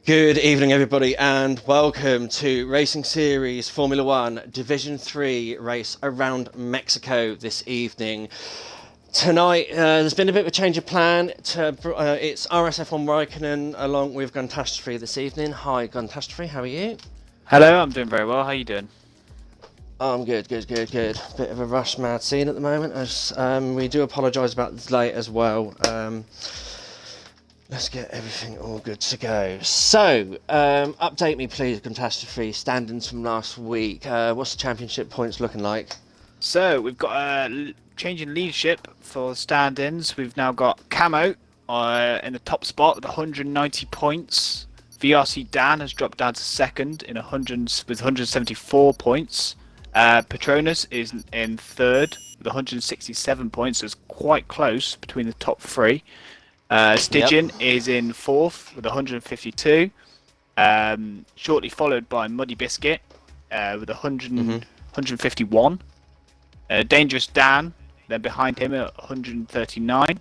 Good evening, everybody, and welcome to Racing Series Formula One Division 3 race around Mexico this evening. Tonight, there's been a bit of a change of plan. It's RSF1 Raikkonen along with Guntastrophe this evening. Hi, Guntastrophe, how are you? Hello, I'm doing very well. How are you doing? I'm good. Bit of a rush mad scene at the moment, as we do apologise about the delay as well. Let's get everything all good to go. So, update me please, Catastrophe, standings from last week. What's the championship points looking like? So, we've got a change in leadership for stand-ins. We've now got Camo in the top spot with 190 points. VRC Dan has dropped down to second with 174 points. Petronas is in third with 167 points, so it's quite close between the top three. Stygian is in fourth with 152, shortly followed by Muddy Biscuit with 151. Dangerous Dan, then behind him at 139.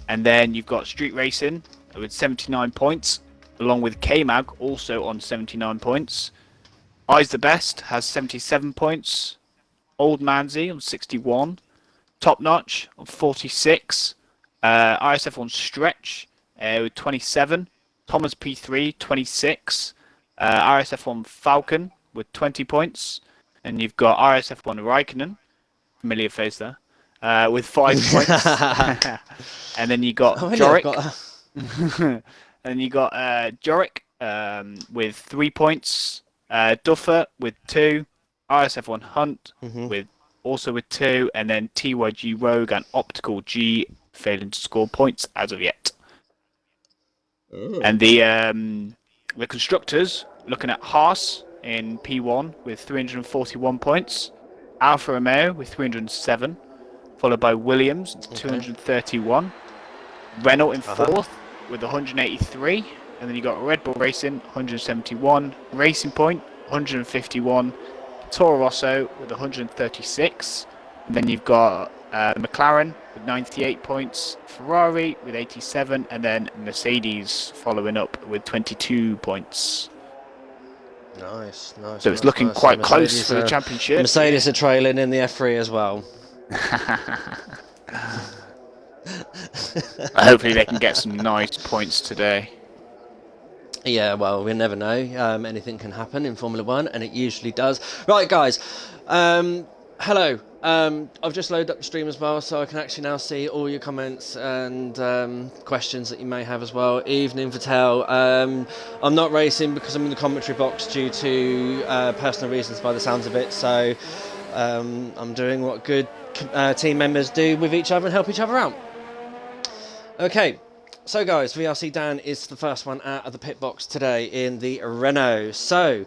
And then you've got Street Racing with 79 points, along with K-Mag also on 79 points. Eyes the Best has 77 points. Old Manzi on 61. Top Notch on 46. RSF1 Stretch with 27, Thomas P3 26, RSF1 Falcon with 20 points, and you've got RSF1 Raikkonen, familiar face there, with 5 points, and then you got Jorik, and you got Jorik with 3 points, Duffer with 2, RSF1 Hunt with 2, and then TYG Rogue and Optical G failing to score points as of yet. Ooh. And the constructors, looking at Haas in P1 with 341 points, Alfa Romeo with 307, followed by Williams 231, Renault in fourth with 183, and then you got Red Bull Racing 171, Racing Point 151, Toro Rosso with 136, and then you've got McLaren with 98 points, Ferrari with 87, and then Mercedes following up with 22 points. Nice. So it's looking quite close for the championship. Mercedes are trailing in the F3 as well. Hopefully they can get some nice points today. Yeah, well, we never know. Anything can happen in Formula One, and it usually does. Right, guys. Hello. I've just loaded up the stream as well, so I can actually now see all your comments and questions that you may have as well. Evening, Vittel. I'm not racing because I'm in the commentary box due to personal reasons by the sounds of it, so I'm doing what good team members do with each other and help each other out. Okay, so guys, VRC Dan is the first one out of the pit box today in the Renault. So,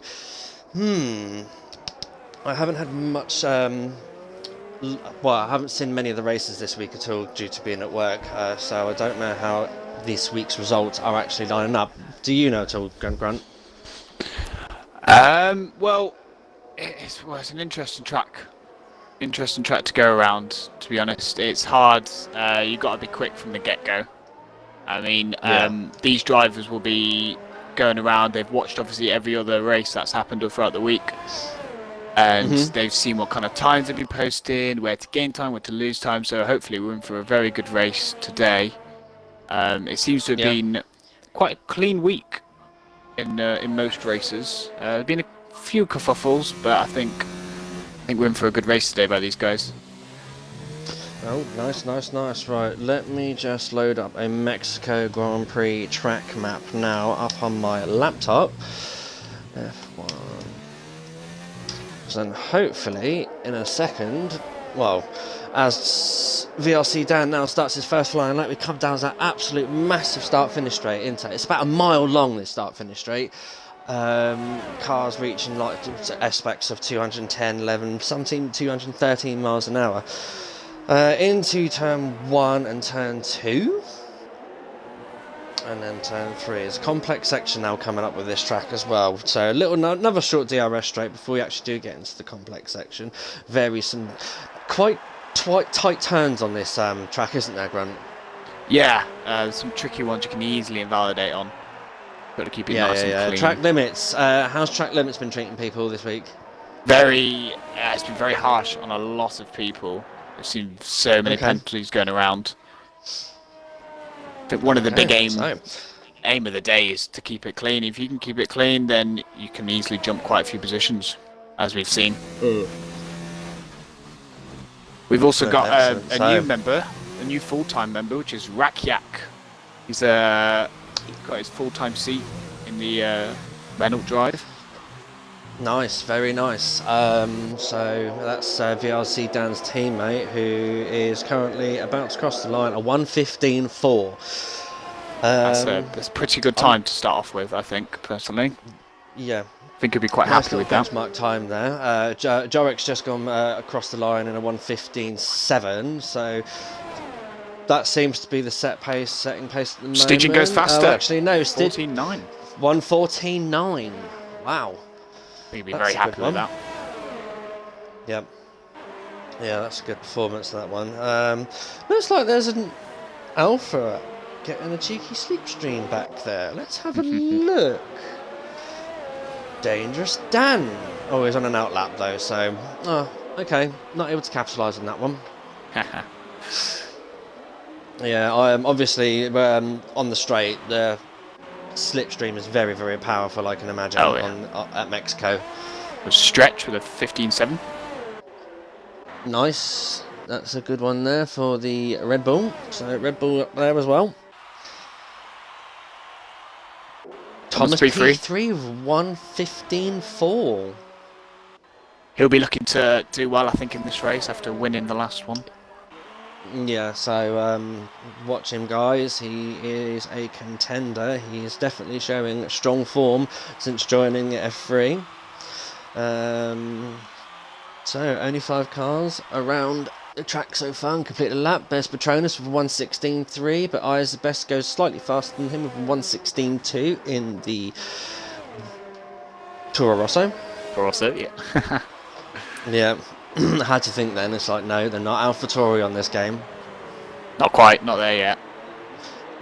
I haven't had much... I haven't seen many of the races this week at all due to being at work, so I don't know how this week's results are actually lining up. Do you know at all, Grunt? Well, it's an interesting track. Interesting track to go around, to be honest. It's hard. You've got to be quick from the get-go. I mean, these drivers will be going around. They've watched, obviously, every other race that's happened throughout the week. And they've seen what kind of times they've been posting, where to gain time, where to lose time. So hopefully we're in for a very good race today. It seems to have been quite a clean week in most races. There's been a few kerfuffles, but I think we're in for a good race today by these guys. Oh, nice. Right, let me just load up a Mexico Grand Prix track map now up on my laptop. F1. And hopefully in a second, well, as VRC Dan now starts his first flying lap, we come down to that absolute massive start-finish straight, isn't it? It's about a mile long, this start-finish straight. Cars reaching like aspects of 210, 11, something 213 miles an hour. Into turn 1 and turn 2. And then turn 3 is a complex section now coming up with this track as well. So another short DRS straight before we actually do get into the complex section. Some quite tight turns on this track, isn't there, Grant? Yeah, some tricky ones you can easily invalidate on. Got to keep it nice and clean. Track limits. How's track limits been treating people this week? It's been very harsh on a lot of people. I've seen so many penalties going around. I think one of the big aim of the day is to keep it clean. If you can keep it clean, then you can easily jump quite a few positions, as we've seen. We've also got a new member, a new full-time member, which is Rakyak. He's got his full-time seat in the Renault drive. Nice, very nice. So that's VRC Dan's teammate, who is currently about to cross the line, a 1:15.4. That's a pretty good time to start off with, I think, personally. Yeah. I think he'd be quite happy with that. Benchmark time there. Jorek's just gone across the line in a 1:15.7, so that seems to be the setting pace at the moment. Stygian goes faster. Actually, no, 14.9. 1:14.9. Wow. You'd be very happy with that. Yep. Yeah, that's a good performance, that one. Looks like there's an Alpha getting a cheeky slipstream back there. Let's have a look. Dangerous Dan. Oh, he's on an outlap though, so... Oh, okay. Not able to capitalise on that one. Yeah, obviously, on the straight, the slipstream is very, very powerful, I can imagine, at Mexico. A stretch with a 15.7. Nice. That's a good one there for the Red Bull. So Red Bull up there as well. Thomas P3 with 1:15.4. He'll be looking to do well, I think, in this race after winning the last one. Yeah, so watch him, guys. He is a contender. He is definitely showing strong form since joining F3. So only 5 cars around the track so far and completed a lap. Best Patronus with 1:16.3, but Eyes the best goes slightly faster than him with 1:16.2 in the Toro Rosso. Yeah. Yeah. Had to think then, it's like, no, they're not AlphaTauri on this game. Not quite, not there yet.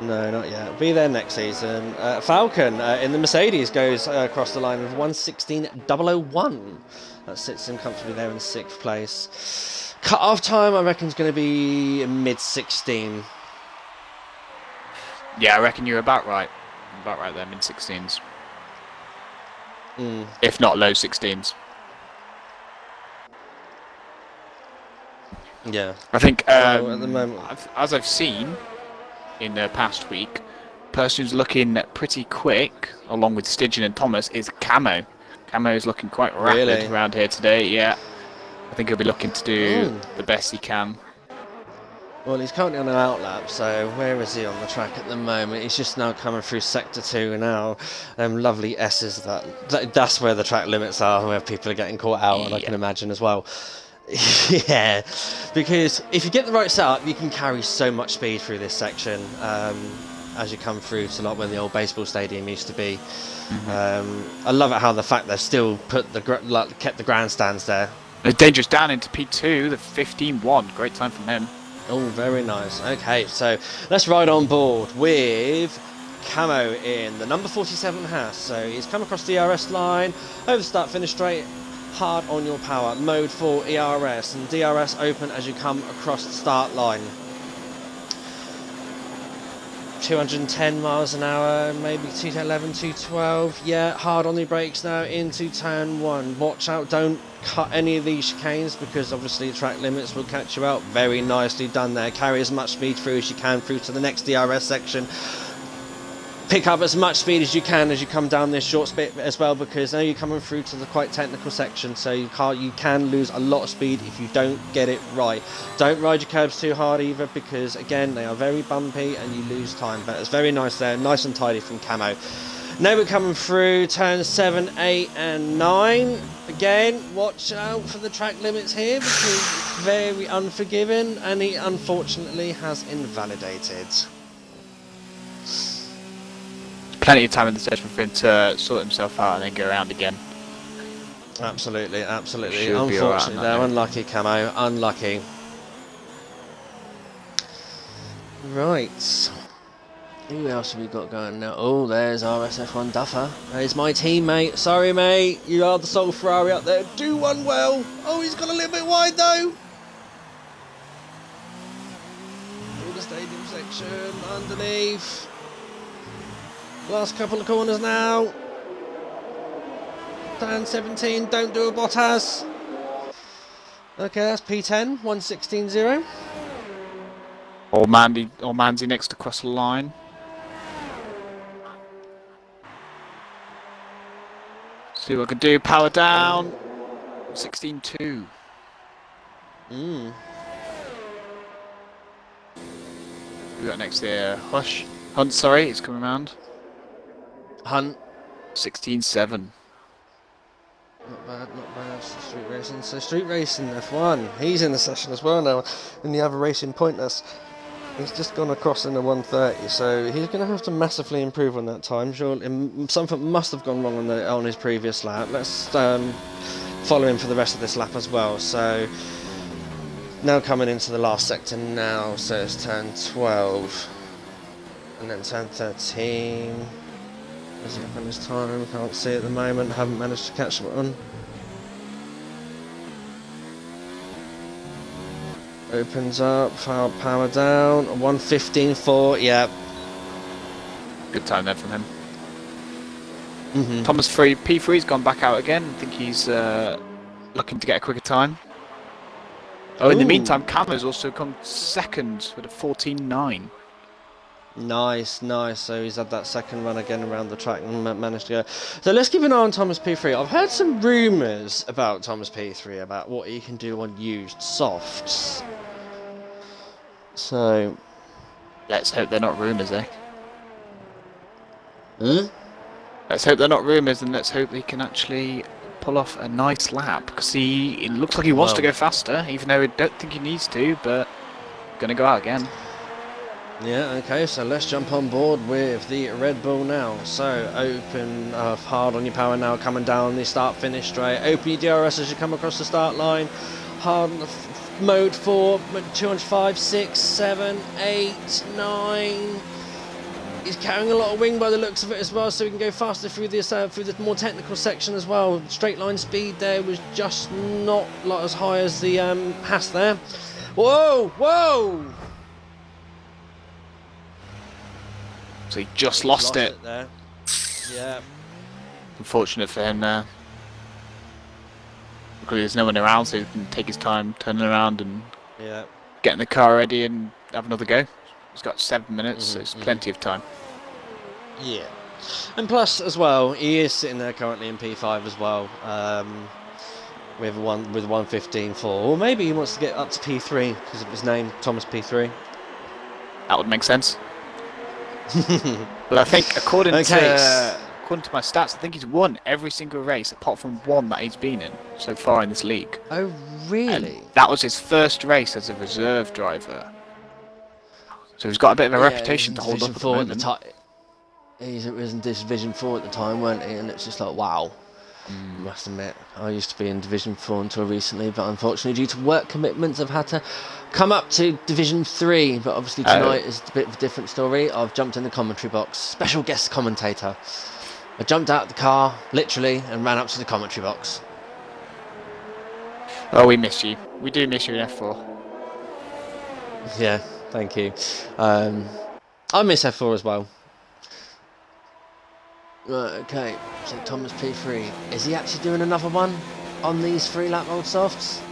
No, not yet. Be there next season. Falcon in the Mercedes goes across the line with 1:16.001. That sits him comfortably there in 6th place. Cut-off time, I reckon, is going to be mid-16. Yeah, I reckon you're about right. About right there, mid-16s. If not low 16s. Yeah. I think, at the moment, as I've seen in the past week, person who's looking pretty quick, along with Stygian and Thomas, is Camo. Camo is looking quite rapid around here today, yeah. I think he'll be looking to do the best he can. Well, he's currently on an outlap, so where is he on the track at the moment? He's just now coming through Sector 2 now. Lovely S's, that's where the track limits are, where people are getting caught out, and I can imagine as well. Yeah, because if you get the right setup, you can carry so much speed through this section as you come through to like when the old baseball stadium used to be. I love it how the fact they've still put kept the grandstands there. A Dangerous down into P2, the 15.1. Great time from him. Oh, very nice. Okay, so let's ride on board with Camo in the number 47 Haas. So he's come across the ERS line, over the start finish straight, hard on your power, mode 4 ERS, and DRS open as you come across the start line. 210 miles an hour, maybe 211, 212. Yeah, hard on the brakes now into turn 1. Watch out, don't cut any of these chicanes because obviously track limits will catch you out. Very nicely done there. Carry as much speed through as you can through to the next DRS section. Pick up as much speed as you can as you come down this short bit as well, because now you're coming through to the quite technical section, so you can lose a lot of speed if you don't get it right. Don't ride your curbs too hard either, because again they are very bumpy and you lose time. But it's very nice there, nice and tidy from Camo. Now we're coming through turns 7, 8 and 9. Again, watch out for the track limits here because it's very unforgiving, and he unfortunately has invalidated. Plenty of time in the session for him to sort himself out and then go around again. Absolutely, absolutely. Should Unfortunately, right, they're unlucky, Camo. Unlucky. Right. Who else have we got going now? Oh, there's RSF1 Duffer. There's my teammate. Sorry, mate. You are the sole Ferrari up there. Do one well. Oh, he's got a little bit wide, though. Through the stadium section, underneath. Last couple of corners now. Turn 17, don't do a Bottas. Okay, that's P10, 116.0. Or Manzi next to cross the line. See what I can do. Power down. 16.2. Mm. We got next there. Hunt, sorry, it's coming around. Hunt. 16.7. Not bad, not bad. Street racing. So street racing F1. He's in the session as well now. In the other racing pointless. He's just gone across in the 130, so he's going to have to massively improve on that time. Surely something must have gone wrong on his previous lap. Let's follow him for the rest of this lap as well. So now coming into the last sector now, so it's turn 12 and then turn 13. Is he up on his time? Can't see at the moment. Haven't managed to catch one. Opens up, power down, 1:15.4, yeah. Good time there from him. Mm-hmm. Thomas P3's gone back out again. I think he's looking to get a quicker time. Oh, in the meantime, Camo's also come second with a 14.9. Nice, nice. So he's had that second run again around the track and managed to go. So let's keep an eye on Thomas P3. I've heard some rumours about Thomas P3 about what he can do on used softs. So let's hope they're not rumours, eh? Hmm? Let's hope they're not rumours, and let's hope he can actually pull off a nice lap, because it looks like he wants to go faster, even though I don't think he needs to, but gonna go out again. Yeah, okay, so let's jump on board with the Red Bull now. So open hard on your power now, coming down the start-finish straight. Open your DRS as you come across the start line. Hard on the mode 4, 205, 6, 7, 8, 9. He's carrying a lot of wing by the looks of it as well, so we can go faster through this through the more technical section as well. Straight line speed there was just not like as high as the Haas there. Whoa, whoa! So he just lost it there. Yeah. Unfortunate for him there. Because there's no one around, so he can take his time turning around and getting the car ready and have another go. He's got 7 minutes, so it's plenty of time. Yeah. And plus, as well, he is sitting there currently in P5 as well, with 1:15.4. Or maybe he wants to get up to P3 because of his name, Thomas P3. That would make sense. But I think according to my stats, I think he's won every single race apart from one that he's been in so far in this league. Oh, really? And that was his first race as a reserve driver. So he's got a bit of a reputation to hold up at the moment. He was in Division 4 at the time, weren't he? And it's just like, wow. I must admit, I used to be in Division 4 until recently, but unfortunately due to work commitments I've had to come up to Division 3, but obviously tonight is a bit of a different story. I've jumped in the commentary box, special guest commentator. I jumped out of the car, literally, and ran up to the commentary box. Oh, we miss you. We do miss you in F4. Yeah, thank you. I miss F4 as well. Right, okay, so Thomas P3, is he actually doing another one on these 3-lap old softs?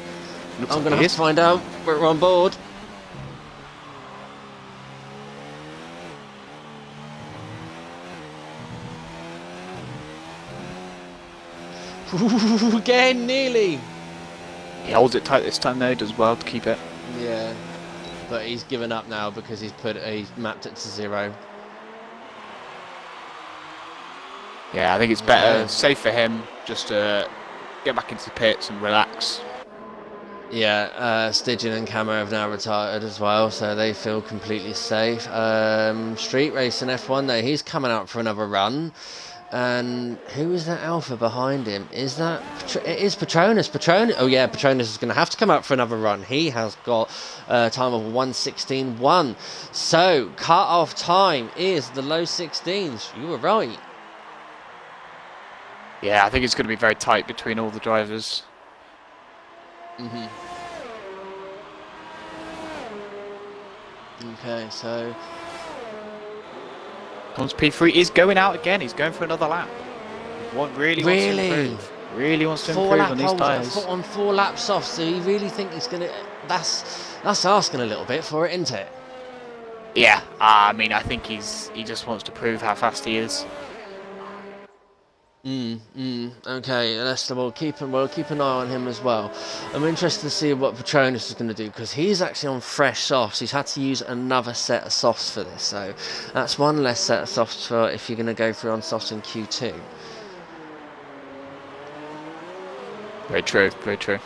Looks I'm like going to have to find out. We're on board. Again, nearly. He holds it tight this time though, does well to keep it. Yeah, but he's given up now because he's mapped it to 0. Yeah, I think it's better, safe for him, just to get back into the pits and relax. Yeah, Stygian and Camo have now retired as well, so they feel completely safe. Street racing F1 though, he's coming out for another run. And who is that Alpha behind him? Is that... It is Patronus. Patronus... Oh yeah, Patronus is going to have to come up for another run. He has got a time of 1:16.1. So, cut-off time is the low 16s. You were right. Yeah, I think it's going to be very tight between all the drivers. Okay, so... Comes P3 is going out again. He's going for another lap. Really wants to improve. Really wants to improve on these tyres. On 4 laps off, so you really think he's going to... That's asking a little bit for it, isn't it? Yeah, I mean, I think he just wants to prove how fast he is. Okay, we'll keep an eye on him as well. I'm interested to see what Patronus is going to do, because he's actually on fresh softs. He's had to use another set of softs for this, so that's one less set of softs for if you're going to go through on softs in Q2. Very true, very true.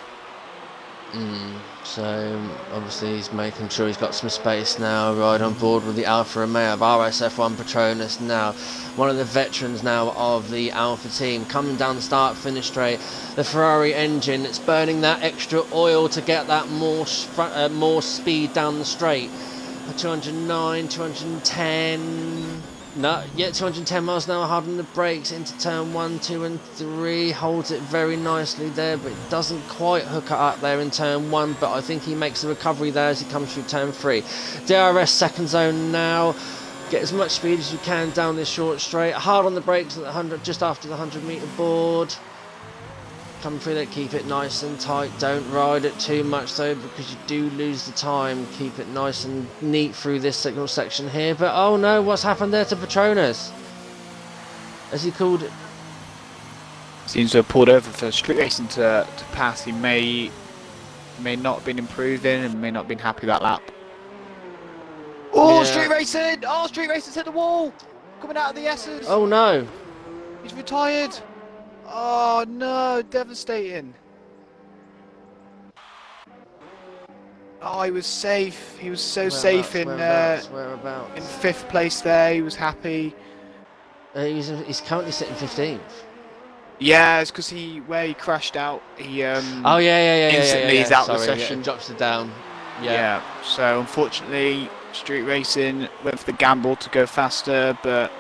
So obviously he's making sure he's got some space now, right on board with the Alfa Romeo of RSF1 Patronus now. One of the veterans now of the Alpha team coming down the start finish straight. The Ferrari engine, it's burning that extra oil to get that more speed down the straight. 209, 210. No, yeah, 210 miles an hour, hard on the brakes into turn 1, 2 and 3, holds it very nicely there, but it doesn't quite hook it up there in turn 1, but I think he makes a recovery there as he comes through turn 3. DRS second zone now, get as much speed as you can down this short straight, hard on the brakes at the 100, just after the 100 metre board. Come through there, keep it nice and tight, don't ride it too much though, because you do lose the time. Keep it nice and neat through this signal section here, but oh no, what's happened there to Patronus? As he called it? Seems to have pulled over for street racing to pass. He may not have been improving and may not have been happy that lap. Oh, yeah. Street racing! Oh, street racing's hit the wall! Coming out of the S's! Oh no! He's retired! Oh no, devastating. Oh, he was safe. He was so safe in whereabouts? In 5th place there. He was happy. He's currently sitting 15th. Yeah, it's because where he crashed out. He oh yeah. Instantly he's out of the session. Yeah, drops it down. Yeah. So unfortunately, street racing went for the gamble to go faster, but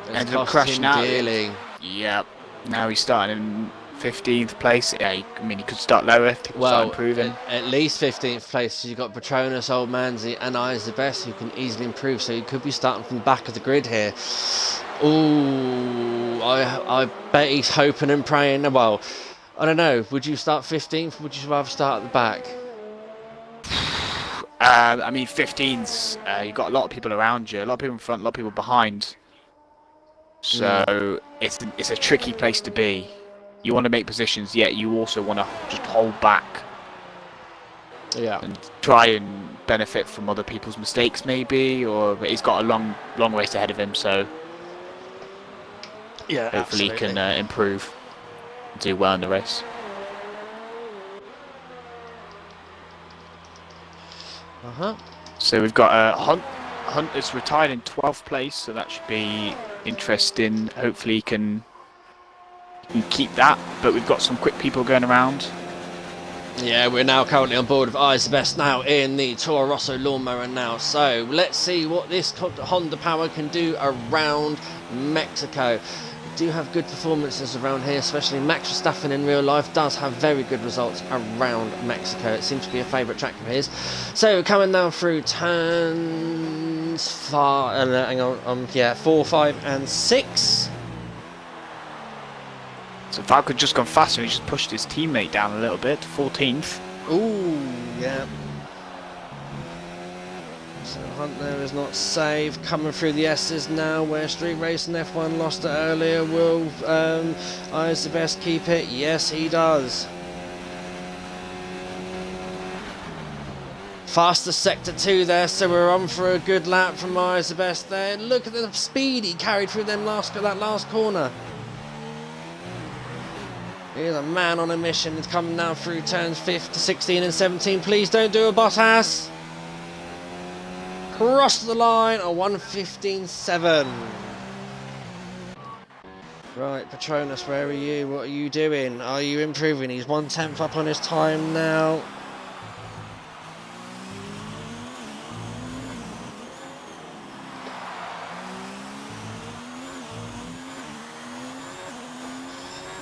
ended up crashing out. Dearly. Yep. Now he's starting in 15th place. Yeah, I mean, he could start lower if he start improving. At least 15th place. You've got Patronus, Old Manzi, and Eyes the Best, who can easily improve. So he could be starting from the back of the grid here. Ooh, I bet he's hoping and praying. Well, I don't know. Would you start 15th? Would you rather start at the back? I mean, 15's. You've got a lot of people around you. A lot of people in front, a lot of people behind. So it's a tricky place to be. You want to make positions, yet you also want to just hold back. Yeah. And try and benefit from other people's mistakes, maybe. But he's got a long race ahead of him, so yeah, hopefully he can improve, and do well in the race. So we've got Hunt. Hunt is retired in 12th place, so that should be interesting. Hopefully he can keep that, but we've got some quick people going around. Yeah, we're now currently on board with Eyes the Best now in the Toro Rosso lawnmower now. So let's see what this Honda Power can do around Mexico. We do have good performances around here, especially Max Verstappen in real life does have very good results around Mexico. It seems to be a favourite track of his. So coming now through turns 4, 5 and 6. So Valk had just gone faster and he just pushed his teammate down a little bit, 14th. Ooh, yeah. So Hunt there is not safe. Coming through the S's now, where Street Racing F1 lost it earlier. Will Eyes the Best keep it? Yes, he does. Faster sector 2 there, so we're on for a good lap from Eyes the Best there. Look at the speed he carried through that last corner. Here's a man on a mission. It's coming now through turns 5 to 16 and 17. Please don't do a Bottas. Cross the line, a 1:15.7. Right, Patronus, where are you? What are you doing? Are you improving? He's 1/10 up on his time now.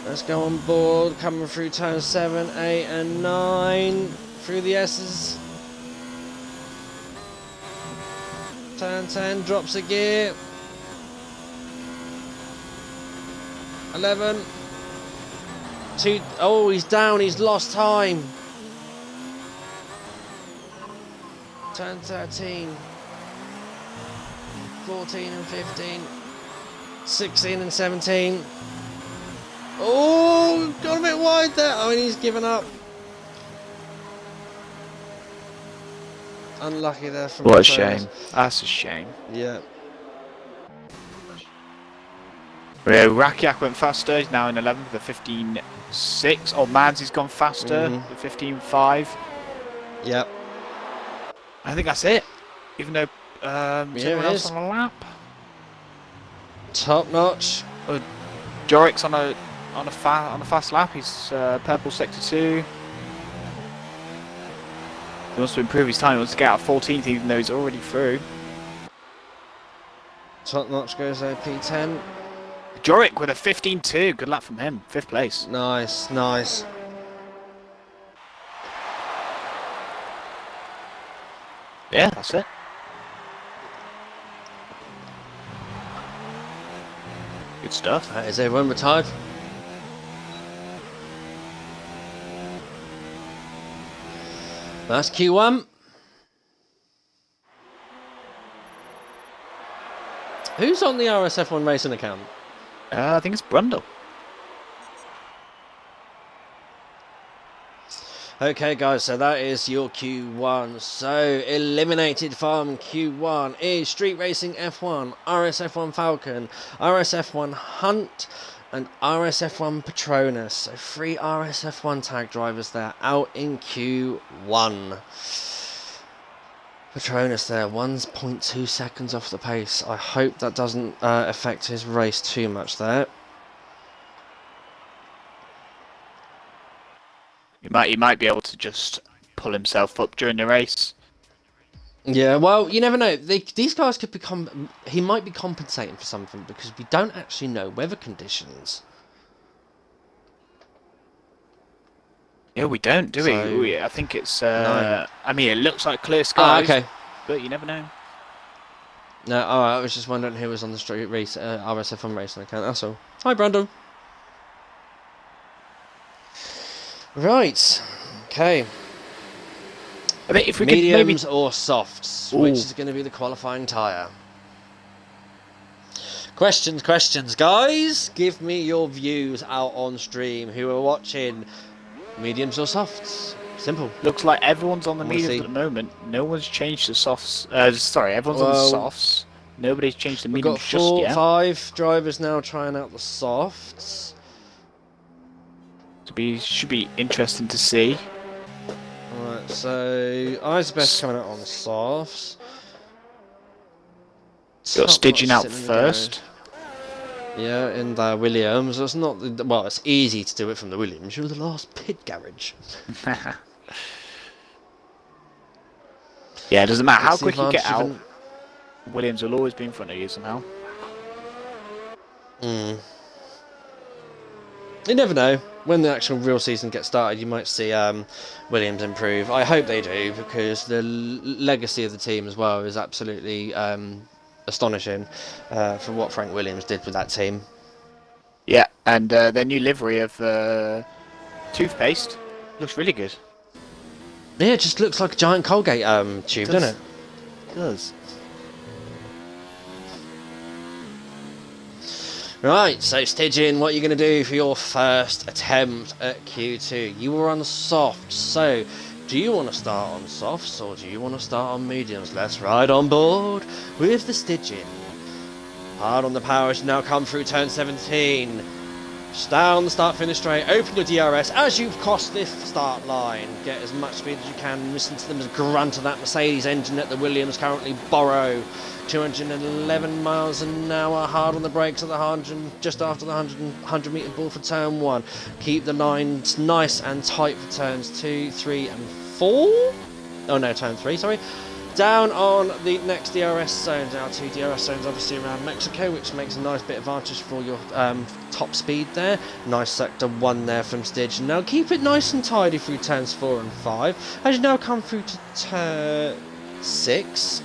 Let's go on board, coming through turn 7, 8 and 9. Through the S's. Turn 10, drops a gear. 11. 2. Oh, he's down, he's lost time. Turn 13. 14 and 15. 16 and 17. Oh, got a bit wide there. Oh, and he's given up. Unlucky there from What a shame. That's a shame. Yeah. Rakiak went faster. He's now in 11th, the 15.6. Oh, Mads's gone faster, the 15.5. Yep. I think that's it. Even though someone else on a lap. Top notch. Jorik's on a fast lap. He's purple sector 2. He wants to improve his time. He wants to get out 14th, even though he's already through. Top notch goes there, P10. Jorik with a 15.2. Good lap from him. 5th place. Nice, nice. Yeah, that's it. Good stuff. Is everyone retired? That's Q1. Who's on the RSF1 racing account? I think it's Brundle. Okay, guys, so that is your Q1. So, eliminated from Q1 is Street Racing F1, RSF1 Falcon, RSF1 Hunt, and RSF1 Patronus. So, 3 RSF1 tag drivers there out in Q1. Patronus there, 1.2 seconds off the pace. I hope that doesn't affect his race too much there. He might be able to just pull himself up during the race. Yeah, well, you never know. These guys could become... He might be compensating for something because we don't actually know weather conditions. Yeah, we don't, do So, we? I think it's... no. I mean, it looks like clear skies, okay. but you never know. No, I was just wondering who was on the street race, RSF1 racing account, that's all. Hi, Brandon. Right, okay. I mean, if we Mediums could or softs, Ooh. which is going to be the qualifying tyre? Questions, guys. Give me your views out on stream who are watching. Mediums or softs? Simple. looks like everyone's on the We'll mediums see. at the moment. No one's changed the softs. Sorry, everyone's on the softs. Nobody's changed the We've mediums got just yet. 5 drivers now trying out the softs. Should be interesting to see. Alright, so Isabeth's coming out on the softs. Got Stygian out Sitting in the first. Yeah, in the Williams. It's not well. It's easy to do it from the Williams. You're the last pit garage. Yeah, it doesn't matter how It's the quick you get out. advantage Williams will always be in front of you somehow. You never know. When the actual real season gets started, you might see Williams improve. I hope they do, because the legacy of the team as well is absolutely astonishing for what Frank Williams did with that team. Yeah, and their new livery of toothpaste looks really good. Yeah, it just looks like a giant Colgate tube, doesn't it? It does. Right, so Stygian, what are you going to do for your first attempt at Q2? You were on softs, so do you want to start on softs or do you want to start on mediums? Let's ride on board with the Stygian. Hard on the power as you now come through turn 17. Down the start finish straight, open your DRS as you've crossed this start line. Get as much speed as you can, listen to them as grunt of that Mercedes engine that the Williams currently borrow. 211 miles an hour, hard on the brakes at the 100, just after the 100 metre ball for turn 1. Keep the lines nice and tight for turns 2, 3 and 4. Oh no, turn 3, sorry. Down on the next DRS zones, our 2 DRS zones obviously around Mexico, which makes a nice bit of advantage for your top speed there. Nice sector 1 there from Stidge. Now keep it nice and tidy through turns 4 and 5. As you now come through to turn 6.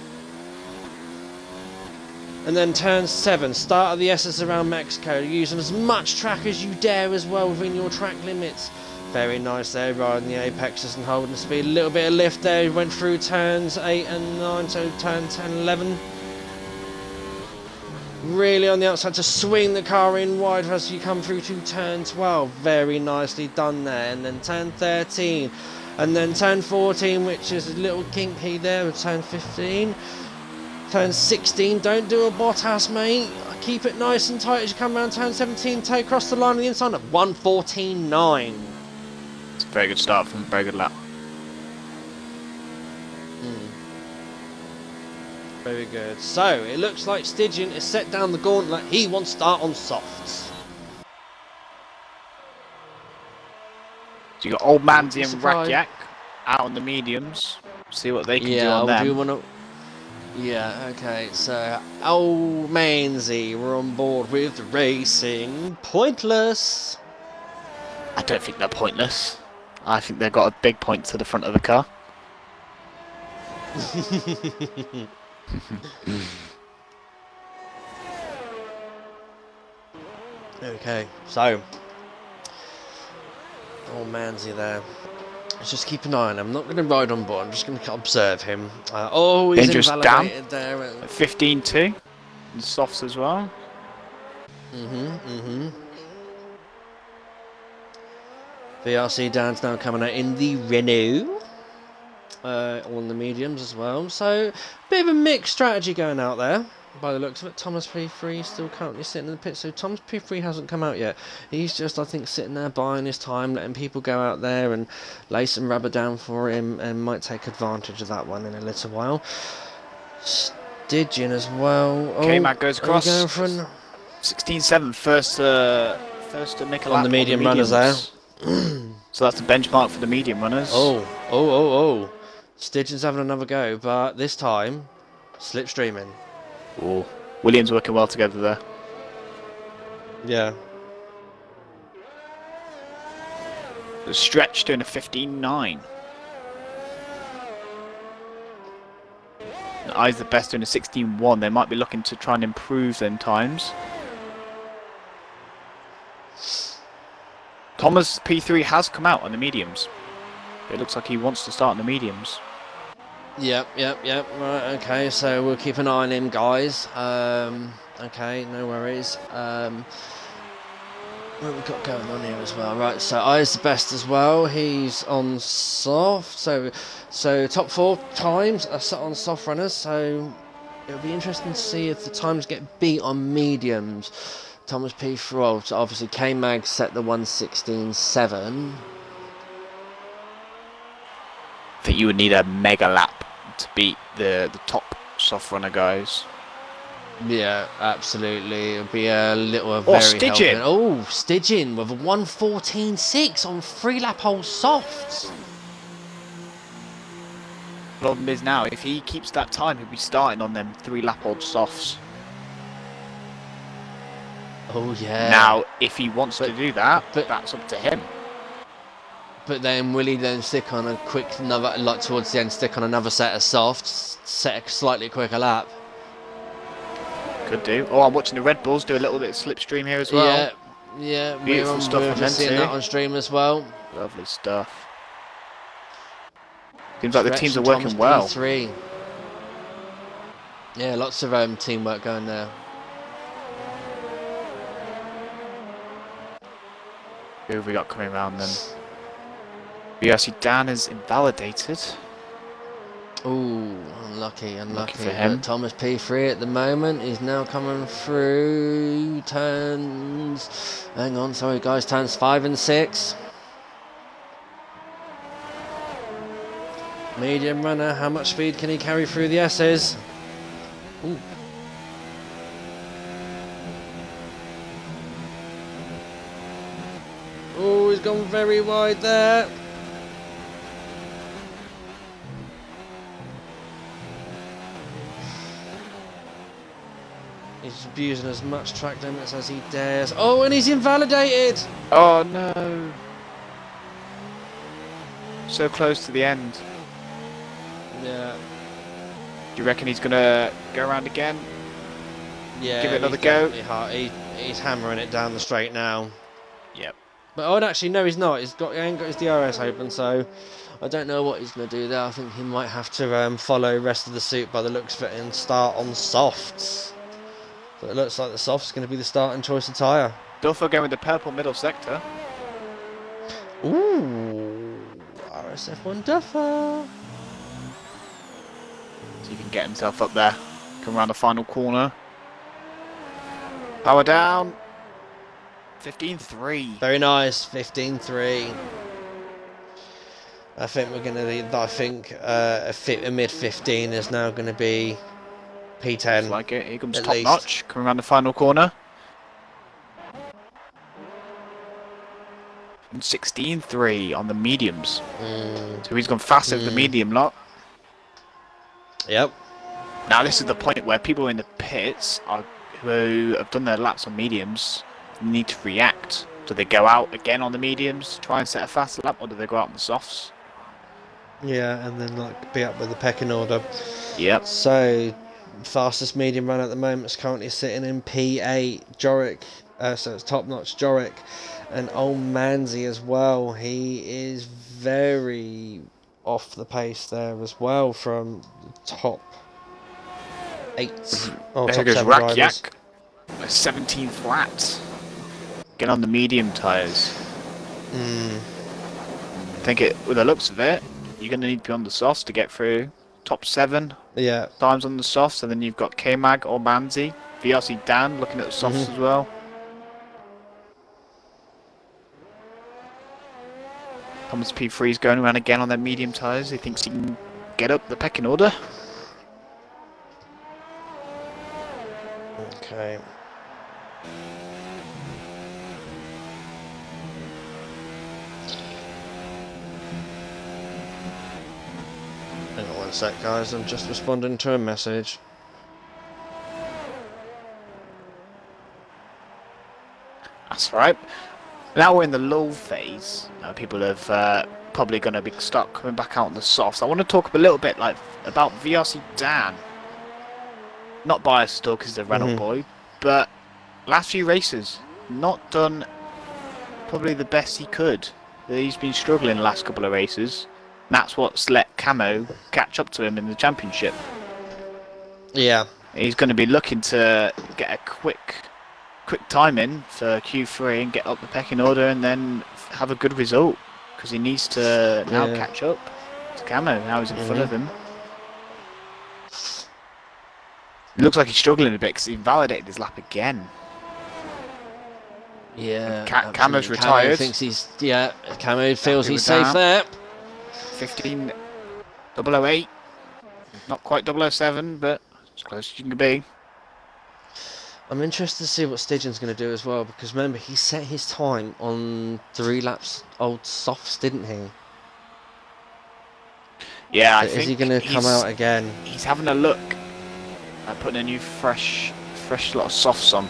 And then turn 7, start of the SS around Mexico, using as much track as you dare as well within your track limits. Very nice there, riding the apexes and holding the speed. A little bit of lift there, went through turns 8 and 9, so turn 10 and 11. Really on the outside to swing the car in wide as you come through to turn 12. Very nicely done there. And then turn 13. And then turn 14, which is a little kinky there, with turn 15. Turn 16, don't do a Bottas, mate. Keep it nice and tight as you come around turn 17. Take across the line on the inside at 1:14.9. It's a very good start from a very good lap. Very good. So, it looks like Stygian is set down the gauntlet. He wants to start on softs. So you got Old Manzi and Rakiak out on the mediums. See what they can do on them. Do want to... Yeah, okay. So, Old Manzi, we're on board with Racing Pointless. I don't think they're pointless. I think they've got a big point to the front of the car. Okay, so Old Manzi there. Let's just keep an eye on him. I'm not going to ride on board. I'm just going to observe him. He's Dangerous invalidated there. 15-2. And softs as well. VRC Dan's now coming out in the Renault. On the mediums as well. So, bit of a mixed strategy going out there. By the looks of it, Thomas P3 still currently sitting in the pit. So Thomas P3 hasn't come out yet. He's just, I think, sitting there buying his time, letting people go out there and lay some rubber down for him, and might take advantage of that one in a little while. Stygian as well. K-Mag goes across. 16-7, first to make a lap on the medium runners there. So that's the benchmark for the medium runners. Stygian's having another go, but this time, slipstreaming. Oh, Williams working well together there. Yeah. The stretch doing a 15.9. I's the best doing a 16.1. They might be looking to try and improve them times. Thomas P3 has come out on the mediums. It looks like he wants to start on the mediums. Yep. Right, okay, so we'll keep an eye on him, guys. Okay, no worries. What have we got going on here as well? Right, so I's the best as well. He's on soft. So top 4 times are set on soft runners. So it'll be interesting to see if the times get beat on mediums. Thomas P3, so obviously K-Mag set the 1:16.7. I think you would need a mega lap to beat the top soft runner guys. Yeah, absolutely. It'll be a little very Stygian. Stygian with a 1:14.6 on 3-lap hole softs. Problem is now, if he keeps that time, he'll be starting on them 3-lap old softs. Oh yeah. Now, if he wants to do that, that's up to him. But then will he then stick on a towards the end, stick on another set of softs, set a slightly quicker lap? Could do. Oh, I'm watching the Red Bulls do a little bit of slipstream here as well. Yeah. Beautiful stuff. We're just seeing that on stream as well. Lovely stuff. Seems like the teams are working well. P3. Yeah, lots of teamwork going there. Who have we got coming around then? VRC Dan is invalidated. Ooh, unlucky. for him. But Thomas P3 at the moment. He's now coming through turns. Hang on, sorry guys. Turns 5 and 6. Medium runner. How much speed can he carry through the S's? Ooh. Oh, he's gone very wide there. He's abusing as much track limits as he dares. Oh, and he's invalidated! Oh no! So close to the end. Yeah. Do you reckon he's gonna go around again? Yeah. Give it another go? He's hammering it down the straight now. Yep. But I'd actually no, he's not. He ain't got his DRS open, so I don't know what he's going to do there. I think he might have to follow the rest of the suit by the looks of it and start on softs. But it looks like the soft's going to be the starting choice of tyre. Duffer going with the purple middle sector. Ooh, RSF1 Duffer. So he can get himself up there. Come around the final corner. Power down. 15.3. Very nice, 15.3. I think we're going to. I think a mid 15 is now going to be P10. Looks like it. Here comes at Top least. Notch. Coming around the final corner. 16.3 on the mediums. So he's gone faster with the medium lot. Yep. Now this is the point where people in the pits who have done their laps on mediums need to react. Do they go out again on the mediums, try and set a fast lap, or do they go out on the softs? Yeah, and then like be up with the pecking order. Yep. So fastest medium run at the moment is currently sitting in P8. Jorick, so it's Top Notch, Jorick, and Old Manzi as well. He is very off the pace there as well from the top 8 or There top goes 7 drivers. Rakiak. 17 flat. Get on the medium tyres. I think with the looks of it, you're going to need to be on the softs to get through. Top 7 Yeah. times on the softs, and then you've got K-Mag or Manzi. VRC Dan looking at the softs as well. Thomas P3 is going around again on their medium tyres. He thinks he can get up the pecking order. Okay. Hang on one sec, guys. I'm just responding to a message. That's right. Now we're in the lull phase. People have probably going to start coming back out on the softs. I want to talk a little bit about VRC Dan. Not biased at all because he's a Renault boy, but last few races, not done probably the best he could. He's been struggling the last couple of races. And that's what's let Camo catch up to him in the championship. Yeah. He's going to be looking to get a quick time in for Q3 and get up the pecking order and then have a good result because he needs to now catch up to Camo. Now he's in front of him. It looks like he's struggling a bit because he invalidated his lap again. Yeah. Camo's retired. Camo thinks he's Camo feels Happy he's with safe that. there. 15.008. Not quite 007, but as close as you can be. I'm interested to see what Stygian's going to do as well because remember he set his time on 3 laps old softs, didn't he? Yeah, So I think is he going to come out again? He's having a look at putting a new fresh lot of softs on.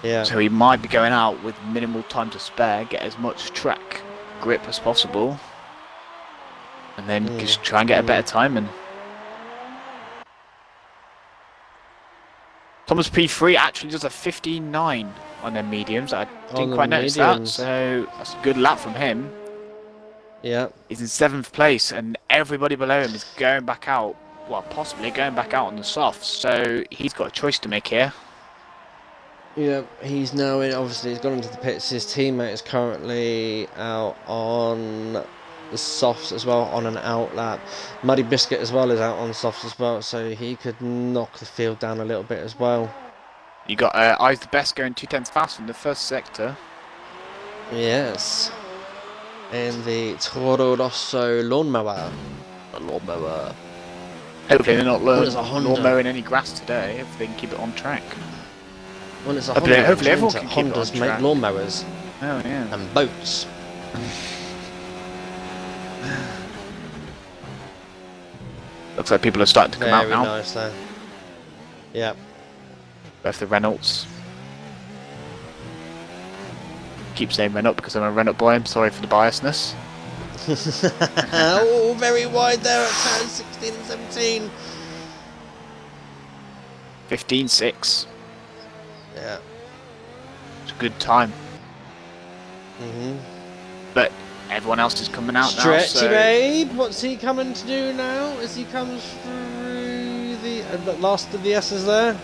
Yeah. So he might be going out with minimal time to spare, get as much track grip as possible, and then just try and get a better timing. Thomas P3 actually does a 15.9 on their mediums. I didn't quite notice that, so that's a good lap from him. Yeah. He's in 7th place, and everybody below him is going back out. Well, possibly going back out on the softs, so he's got a choice to make here. Yeah, he's now in. Obviously, he's gone into the pits. His teammate is currently out on the softs as well on an out lap. Muddy Biscuit as well is out on softs as well, so he could knock the field down a little bit as well. You got Eyes the Best going 2/10 faster in the first sector. Yes. In the Toro Rosso lawnmower. Hopefully they're not Well, it's a Honda. mowing any grass today, if they can keep it on track. Well, it's a Hopefully Honda. everyone can keep it Hondas on make track. lawnmowers Oh, yeah. and boats. Looks like people are starting to come out now. Very nice there. Yep. Both the Renaults. Keep saying Renault because I'm a Renault boy. I'm sorry for the biasness. Oh, very wide there at turn 16 and 17. 15.6. Yeah. It's a good time. But everyone else is coming out now. Stretchy So babe, what's he coming to do now as he comes through the last of the S's there?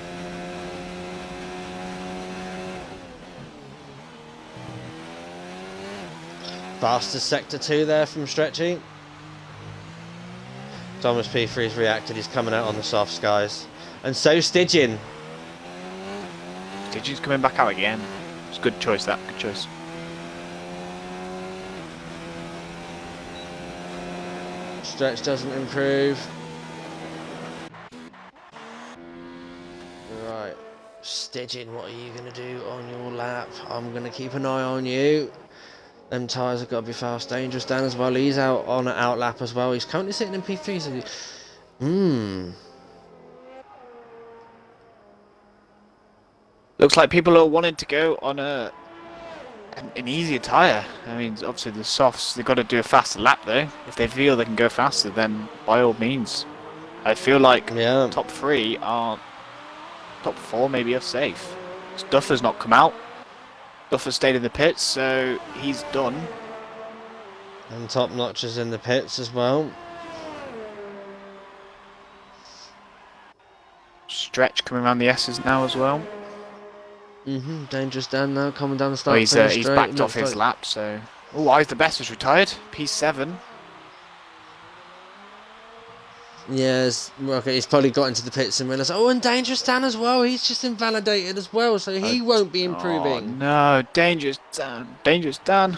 Fastest sector 2 there from Stretchy. Thomas P3's reacted, he's coming out on the softs, guys. And so Stidgin. Digi's coming back out again. It's a good choice, that. Good choice. Stretch doesn't improve. Right. Stidgin, what are you going to do on your lap? I'm going to keep an eye on you. Them tyres have got to be fast. Dangerous Dan as well. He's out on an out lap as well. He's currently sitting in P3. So Looks like people are wanting to go on an easier tyre. I mean, obviously the softs, they've got to do a faster lap though. If they feel they can go faster, then by all means. I feel like top 3 are... top 4 maybe are safe. Duffer's not come out. Duffer stayed in the pits, so he's done. And Top Notch is in the pits as well. Stretch coming around the S's now as well. Dangerous Dan now coming down the start. He's backed off his lap, so... Oh, Eyes the Best was retired. P7. Yes, okay, he's probably got into the pits and realised, oh, and Dangerous Dan as well, he's just invalidated as well, so he won't be improving. Oh, no, Dangerous Dan.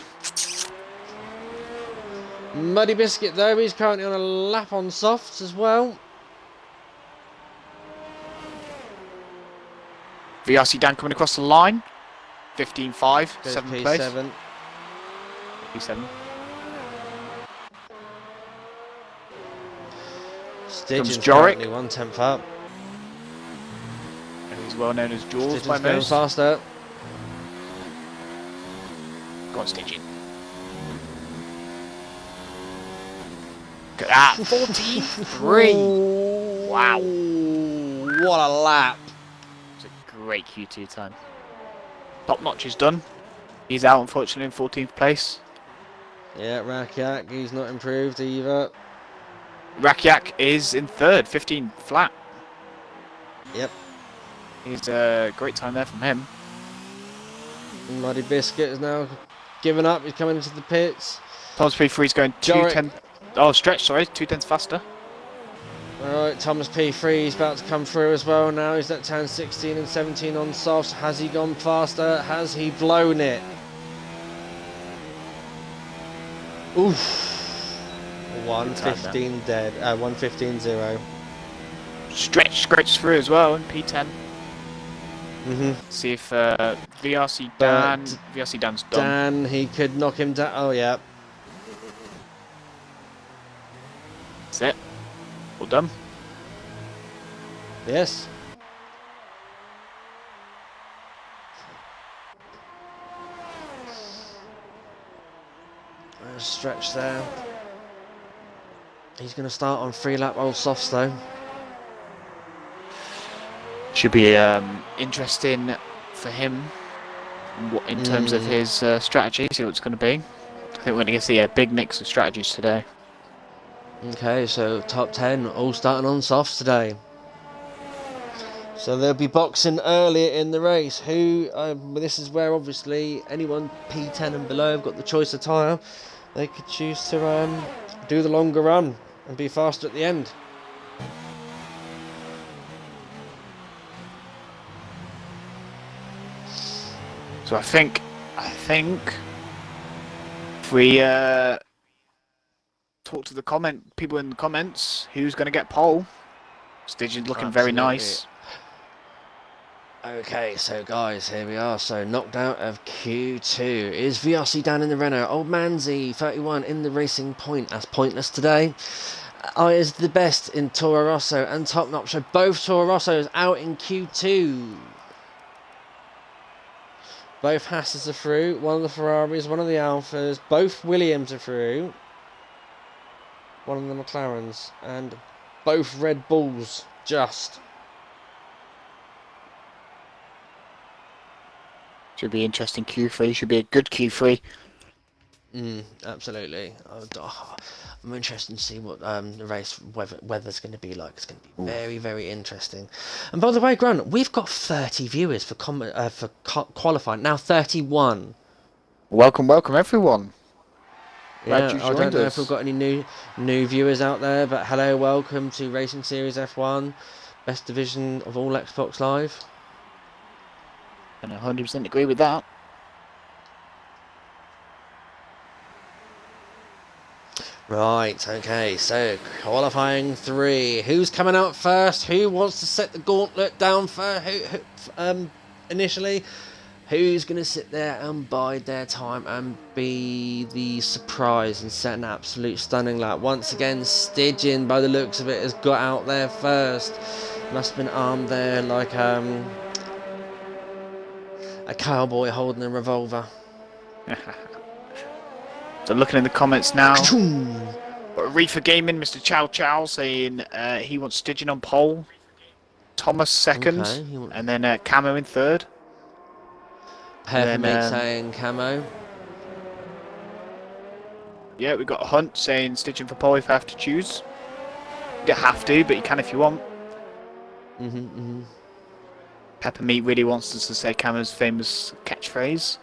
Muddy Biscuit though, he's currently on a lap on softs as well. VRC Dan coming across the line. 15.5, 7th place. P7. P7. Stidgin's Jorik. currently 1/10 up. And he's well known as Jules by Stidgin's going most. faster. Go on, Stidgin. Look at that, 14.3. Wow. What a lap. It's a great Q2 time. Top Notch is done. He's out, unfortunately, in 14th place. Yeah, Rakiak, he's not improved either. Rakiak is in 3rd, 15 flat. Yep. He's a great time there from him. Muddy Biscuit is now given up, he's coming into the pits. Thomas P3's going Jorik. 2:10. Oh, Stretch, sorry, 2/10 faster. Alright, Thomas P3 is about to come through as well now. He's at turn 16 and 17 on softs. Has he gone faster? Has he blown it? Oof. 1:15 dead. 1:15.0. Stretch scratches through as well in P10. See if VRC Dan. VRC Dan's done. Dan, he could knock him down. Oh, yeah. That's it. All done. Yes. There's a stretch there. He's going to start on 3-lap old softs though. Should be interesting for him in terms of his strategy. See what it's going to be. I think we're going to see a big mix of strategies today. Okay, so top 10 all starting on softs today. So they'll be boxing earlier in the race. This is where obviously anyone P10 and below have got the choice of tyre. they could choose to do the longer run and be faster at the end. So I think if we talk to the people in the comments, who's going to get pole? Stygian's looking very nice. Okay, so guys, here we are. So knocked out of Q2 is VRC down in the Renault. Old Manzi 31 in the Racing Point. That's pointless today. Is the best in Toro Rosso and Top Notch. So both Toro Rossos out in Q2. Both Hasses are through. One of the Ferraris, one of the Alphas. Both Williams are through. One of the McLarens. And both Red Bulls just. Should be interesting Q3. Should be a good Q3. Absolutely. I'm interested to see what the race weather's going to be like. It's going to be very, very interesting. And by the way, Grant, we've got 30 viewers for qualifying now. 31. Welcome, everyone. Yeah, I don't know if we've got any new viewers out there, but hello, welcome to Racing Series F1, best division of all Xbox Live. And I 100% agree with that. Right, okay, so qualifying 3. Who's coming out first? Who wants to set the gauntlet down for initially? Who's going to sit there and bide their time and be the surprise and set an absolute stunning lap? Once again, Stygian, by the looks of it, has got out there first. Must have been armed there like a cowboy holding a revolver. So looking in the comments now, Reefer Gaming, Mr. Chow Chow saying he wants Stygian on pole, Thomas second, and then Camo in third. Peppermint saying Camo. Yeah, we've got Hunt saying Stygian for pole if I have to choose. You don't have to, but you can if you want. Peppermeat really wants us to say Camo's famous catchphrase.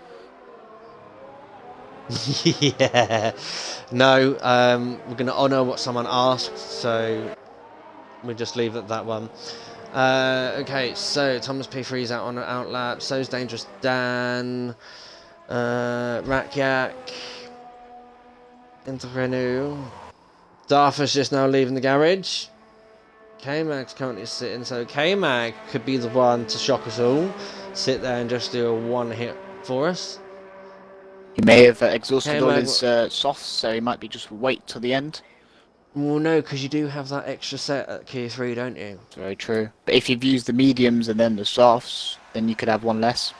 Yeah. No, we're going to honour what someone asked, so we'll just leave it at that one. Okay, so Thomas P3's out on an out lap. So's Dangerous Dan. Rakyak. Into Renault. Darfa's just now leaving the garage. K-Mag's currently sitting, so K-Mag could be the one to shock us all. Sit there and just do a one hit for us. He may have exhausted all his softs, so he might be just wait till the end. Well, no, because you do have that extra set at Q3, don't you? Very true. But if you've used the mediums and then the softs, then you could have one less.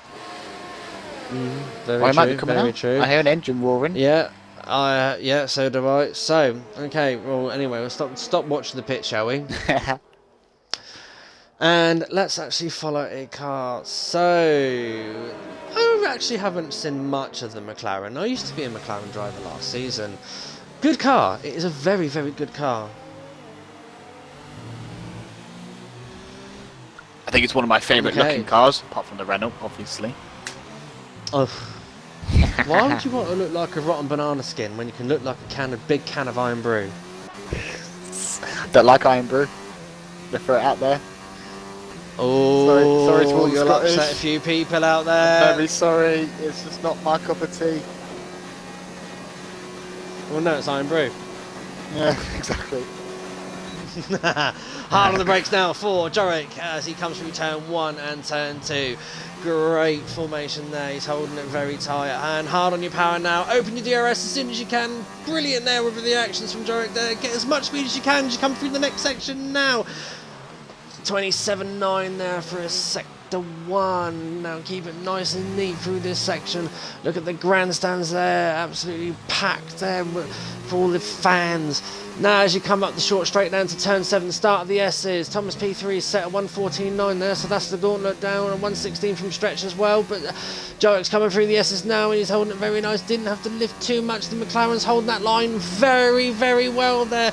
Very true, might be coming very out. true. I hear an engine roaring. Yeah, yeah, so do I. So, okay, well, anyway, we'll stop watching the pit, shall we? And let's actually follow a car. So, I actually haven't seen much of the McLaren. I used to be a McLaren driver last season. Good car. It is a very, very good car. I think it's one of my favourite looking cars, apart from the Renault, obviously. Oh. Why would you want to look like a rotten banana skin when you can look like a big can of Iron Brew? Don't like Iron Brew. They throw it out there. Oh, sorry to all your upset a few people out there. I'm very sorry. It's just not my cup of tea. Well, no, it's Iron Brew. Yeah, exactly. Hard on the brakes now for Jorick as he comes through turn 1 and turn 2. Great formation there, he's holding it very tight. And hard on your power now. Open your DRS as soon as you can. Brilliant there with the actions from Jorick there. Get as much speed as you can as you come through the next section now. 27.9 there for a sector 1. Now keep it nice and neat through this section. Look at the grandstands there, absolutely packed there for all the fans. Now as you come up the short straight down to turn 7, the start of the S's. Thomas P3 is set at 114.9 there, so that's the gauntlet down, and 116 from stretch as well. But Joek's coming through the S's now, and he's holding it very nice. Didn't have to lift too much. The McLaren's holding that line very, very well there.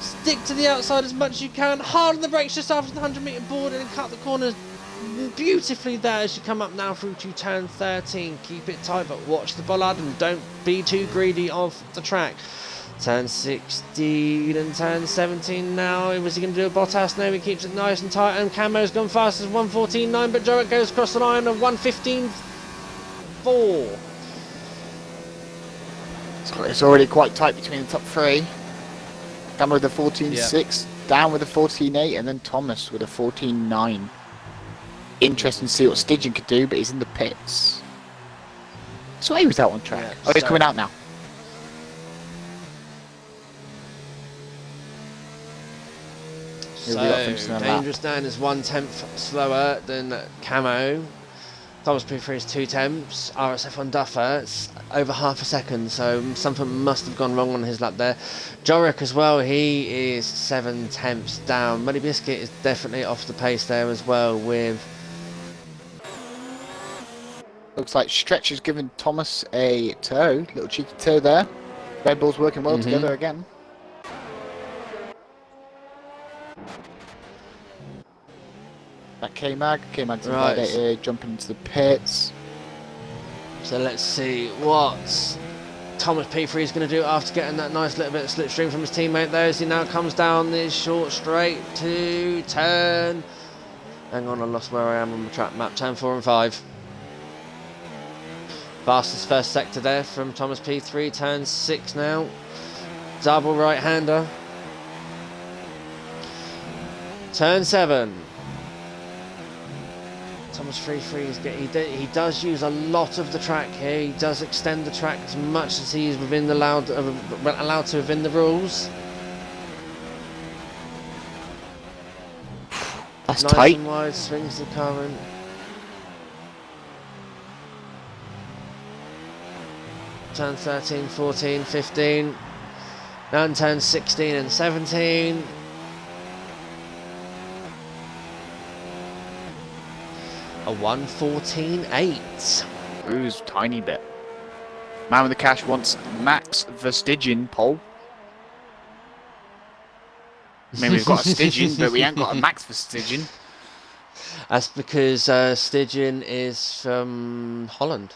Stick to the outside as much as you can. Hard on the brakes just after the 100-metre board and cut the corners beautifully there as you come up now through to turn 13. Keep it tight, but watch the bollard and don't be too greedy of the track. Turn 16 and turn 17 now. Was he going to do a Bottas? No, he keeps it nice and tight. And Camo's gone fast as 1:14.9, but Jarrett goes across the line of 1:15.4. It's already quite tight between the top three. Camo with a 14.6, Dan with a 14.8, and then Thomas with a 14.9. Interesting to see what Stygian could do, but he's in the pits. So he was out on track. Yeah, oh, he's coming out now. So, Dangerous Dan is 1/10 slower than Camo. Thomas P3 is 2/10. RSF1 Duffer, it's over half a second, so something must have gone wrong on his lap there. Jorik as well, he is 7/10 down. Muddy Biscuit is definitely off the pace there as well with... Looks like Stretch has given Thomas a toe, little cheeky toe there. Red Bull's working well together again. That K-Mag's invalidated, jumping into the pits. So let's see what Thomas P3 is going to do after getting that nice little bit of slipstream from his teammate there as he now comes down this short straight to turn. Hang on, I lost where I am on the track map. Turn 4 and 5. Fastest first sector there from Thomas P3. Turn 6 now. Double right-hander. Turn 7. Thomas he does use a lot of the track here. He does extend the track as much as he is within the allowed to within the rules. That's nice tight. And wide, swings the current. Turn 13, 14, 15. Now turn 16 and 17. A 1:14.8. Bruise tiny bit. Man with the cash wants Max Verstappen pole. I mean, we've got a Stygian, but we ain't got a Max Verstappen. That's because Stygian is from Holland.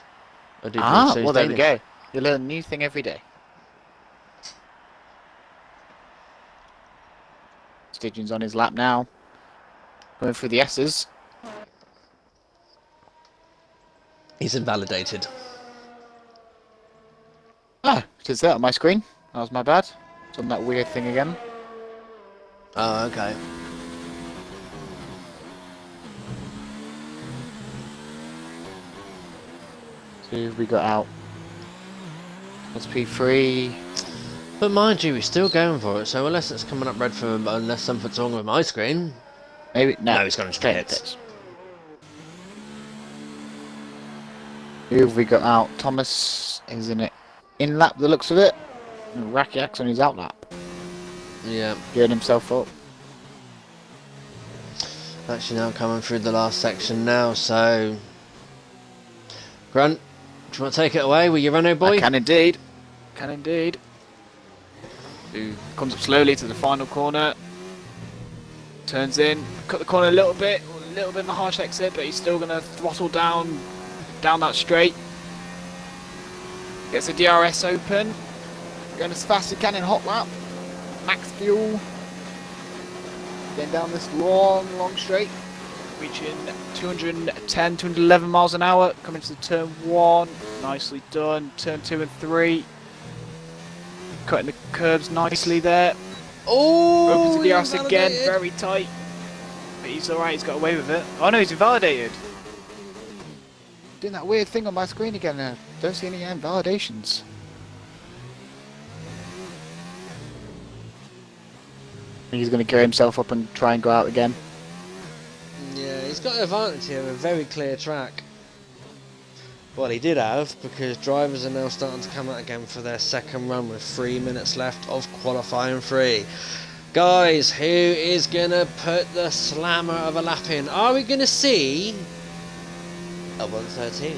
I do believe so. Well, there we go. You learn a new thing every day. Stygian's on his lap now. Going through the S's. He's invalidated. Ah, it is there on my screen. That was my bad. It's on that weird thing again. Oh, okay. So who have we got out? That's P3. But mind you, he's still going for it, so unless it's coming up red for him, unless something's wrong with my screen. Maybe No, he's gone straight hits. Who have we got out? Thomas is in it. In lap, the looks of it. And Rakiak's on his out lap. Yeah. Gearing himself up. Actually now coming through the last section now, so... Grunt, do you want to take it away with your Renault boy? I can indeed. Can indeed. Who comes up slowly to the final corner. Turns in. Cut the corner a little bit of a harsh exit, but he's still going to throttle down that straight. Gets the DRS open. Going as fast as he can in hot lap. Max fuel. Then down this long straight. Reaching 210, 211 miles an hour. Coming to turn 1. Nicely done. Turn 2 and 3. Cutting the curves nicely there. Oh! Opens the DRS again. Very tight. But he's alright. He's got away with it. Oh no, he's invalidated. Doing that weird thing on my screen again now. Don't see any invalidations. I think he's going to gear himself up and try and go out again. Yeah, he's got an advantage here, a very clear track. Well, he did have, because drivers are now starting to come out again for their second run with 3 minutes left of qualifying 3. Guys, who is going to put the slammer of a lap in? Are we going to see a 1:13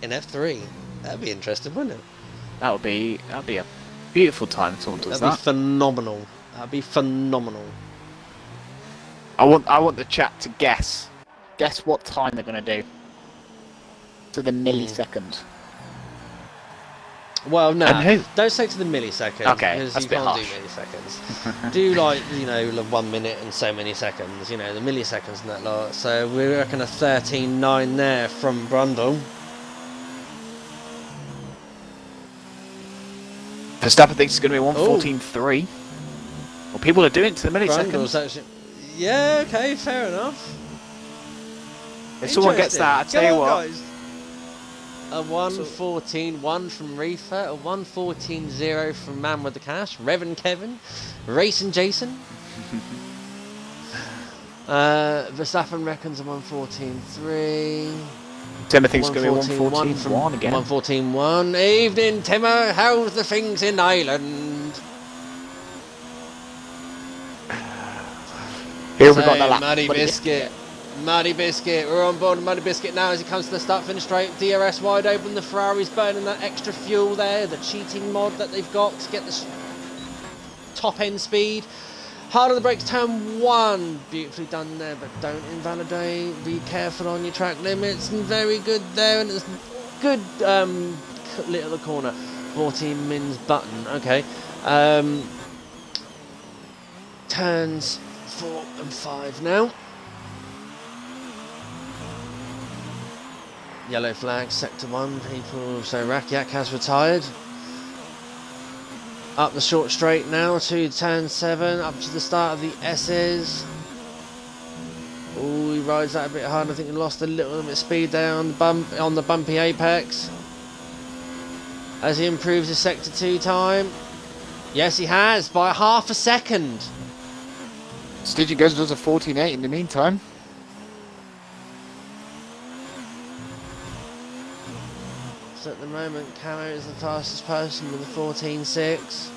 in F3? That'd be interesting, wouldn't it? That'd be a beautiful time if someone does That'd be phenomenal. That'd be phenomenal. I want the chat to guess Guess what time they're going to do? To the millisecond. Well, no, And who? don't say to the millisecond. Okay, because that's you a bit can't harsh. do milliseconds. Do like, you know, 1 minute and so many seconds. You know, the milliseconds and that lot. So we reckon a 13.9 there from Brundle. Verstappen thinks it's going to be 1:14.3. Well, people are doing it to the Brundle's milliseconds. actually. Yeah, okay, fair enough. If someone gets Interesting. that, I tell you Go on, what. guys. A 1:14.1 from Reefer, a 1:14.0 from Man with the Cash, Revan Kevin, Racing Jason. Verstappen reckons a 1:14.3. Timmer thinks it's going to be 1:14.1 1:14.1 again. 1:14.1. Evening, Timmer. How's the things in Ireland? Here we got the lap. Muddy What do you- Biscuit. Muddy Biscuit. We're on board Muddy Biscuit now as he comes to the start finish straight. DRS wide open. The Ferrari's burning that extra fuel there. The cheating mod that they've got to get the top end speed. Hard on the brakes, turn 1. Beautifully done there, but don't invalidate. Be careful on your track limits. And very good there. And it's good little corner. 14 mins button. Okay. Turns 4 and 5 now. Yellow flag, sector 1. People. So Rakiak has retired. Up the short straight now to turn 7, up to the start of the S's. Oh, he rides that a bit hard. I think he lost a little bit of speed there on the bumpy apex. As he improves his sector 2 time. Yes, he has by half a second. Stygian goes and does a 14.8 in the meantime. So at the moment, Camo is the fastest person with a 14.6.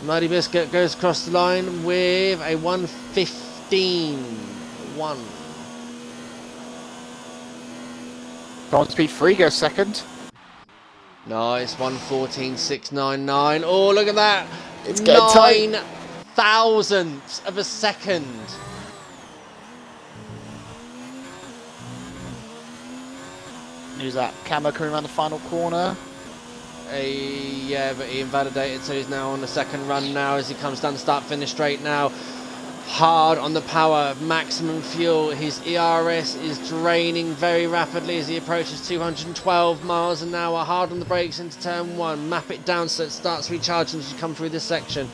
Muddy Biscuit goes across the line with a 1:15.1. Top speed 3 goes second. Nice, 1:14.699. Oh, look at that! It's getting tight. 9 thousandths of a second. Who's that? Camo coming around the final corner. Yeah, but he invalidated, so he's now on the second run now as he comes down the start finish straight now. Hard on the power, maximum fuel. His ERS is draining very rapidly as he approaches 212 miles an hour. Hard on the brakes into turn 1. Map it down so it starts recharging as you come through this section.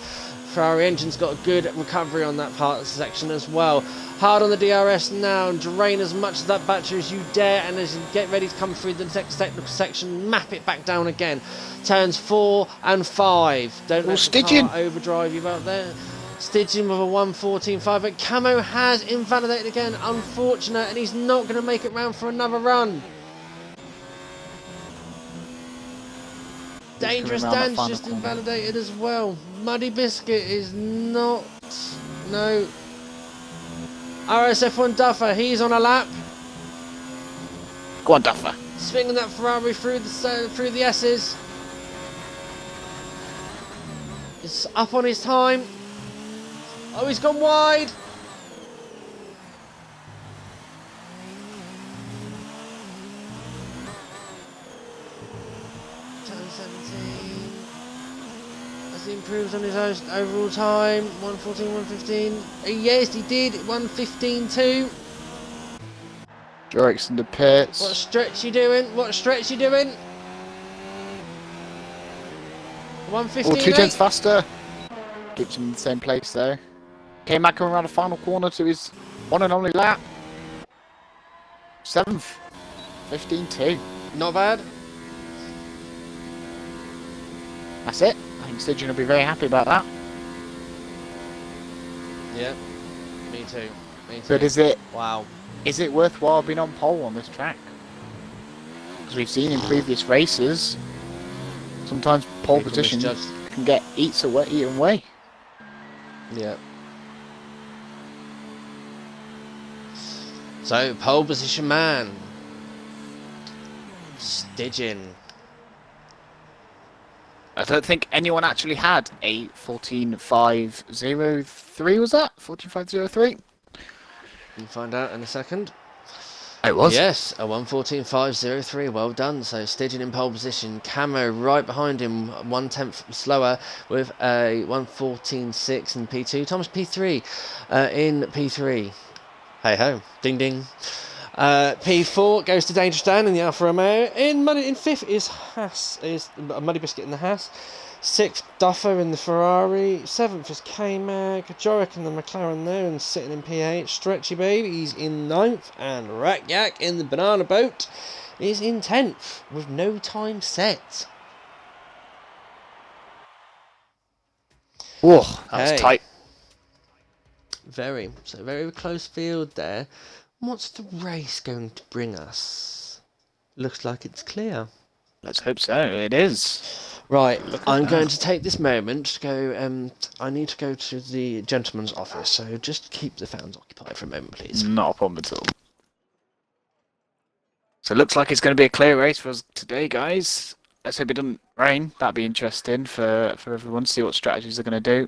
Ferrari engine's got a good recovery on that part of the section as well. Hard on the DRS now and drain as much of that battery as you dare, and as you get ready to come through the next technical section, map it back down again. Turns 4 and 5. Don't let the car overdrive you out there. Stygian with a 1:14.5, but Camo has invalidated again. Unfortunate, and he's not going to make it round for another run. Dangerous Dan's just invalidated as well. Muddy Biscuit is not. No. RSF1 Duffer, he's on a lap. Go on, Duffer. Swinging that Ferrari through the S's. It's up on his time. Oh, he's gone wide. Turn 17. As he improves on his overall time, 1:14, 1:15. Yes, he did. 1:15.2. Jorik's in the pits. What stretch you doing? What stretch you doing? 1:15. Oh, 2 tenths faster. Keeps him in the same place though. Came back around the final corner to his one and only lap. 7th. 15.2. Not bad. That's it. I think Stygian will be very happy about that. Yeah. Me too. Me too. But is it Wow. worthwhile being on pole on this track? Because we've seen in previous races, sometimes pole People position misjudged. can get eaten away. Yeah. So, pole position man. Stygian. I don't think Anyone actually had a 14.503, was that? 14.503? We'll find out in a second. It was. Yes, a 1:14.503. Well done. So Stygian in pole position. Camo right behind him, 1/10 slower with a 1:14.6 in P2. Thomas P3 in P3. Hey ho, ding ding. P4 goes to Dangerous Dan in the Alfa Romeo. In fifth is Muddy Biscuit in the Haas. Sixth, Duffer in the Ferrari. Seventh is K-Mag. Jorik in the McLaren there and sitting in P8. Stretchy Baby's in ninth. And Rakyak in the Banana Boat is in 10th with no time set. Oh, that was tight. Very close field there. What's the race going to bring us? Looks like it's clear. Let's hope so. It is. Right, I'm going to take this moment to go. I need to go to the gentleman's office, so just keep the fans occupied for a moment, please. Not a problem at all. So it looks like it's going to be a clear race for us today, guys. Let's hope it doesn't rain. That'd be interesting for everyone to see what strategies they're going to do.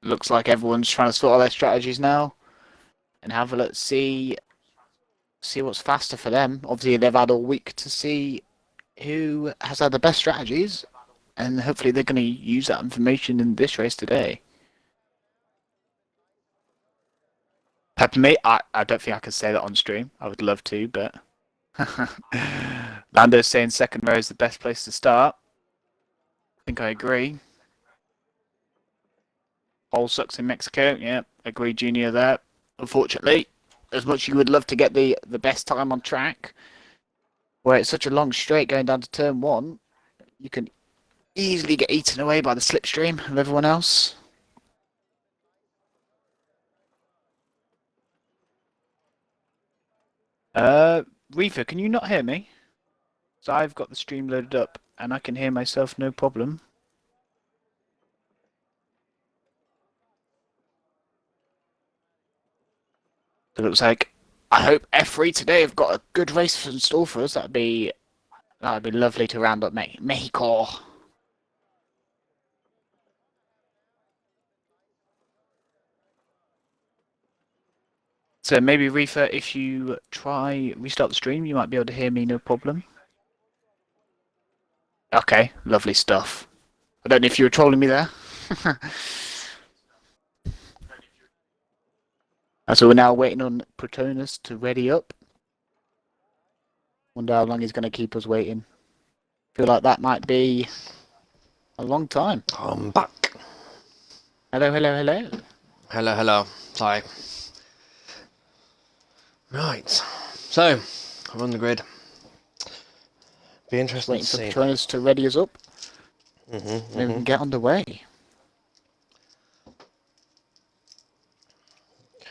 Looks like everyone's trying to sort out their strategies now and have a look, see what's faster for them. Obviously, they've had all week to see who has had the best strategies, and hopefully they're going to use that information in this race today. Pepper me, I don't think I can say that on stream. I would love to, but Lando's saying second row is the best place to start. I think I agree. Pole sucks in Mexico. Yeah, agree, Junior there. Unfortunately, as much as you would love to get the best time on track, where it's such a long straight going down to turn one, you can easily get eaten away by the slipstream of everyone else. Reefer, can you not hear me? So I've got the stream loaded up and I can hear myself no problem. So it looks like I hope F3 today have got a good race in store for us. That'd be lovely to round up Mexico. So maybe Reefer, if you try restart the stream, you might be able to hear me no problem. Okay, lovely stuff. I don't know if you were trolling me there. So we're now waiting on Protonus to ready up. Wonder how long he's going to keep us waiting. Feel like that might be a long time. I'm back. Hello, hello, hello. Hello, hello. Sorry. Right. So, we're on the grid. Be interesting Waiting to for see. Patronus to ready us up. Then we can get underway.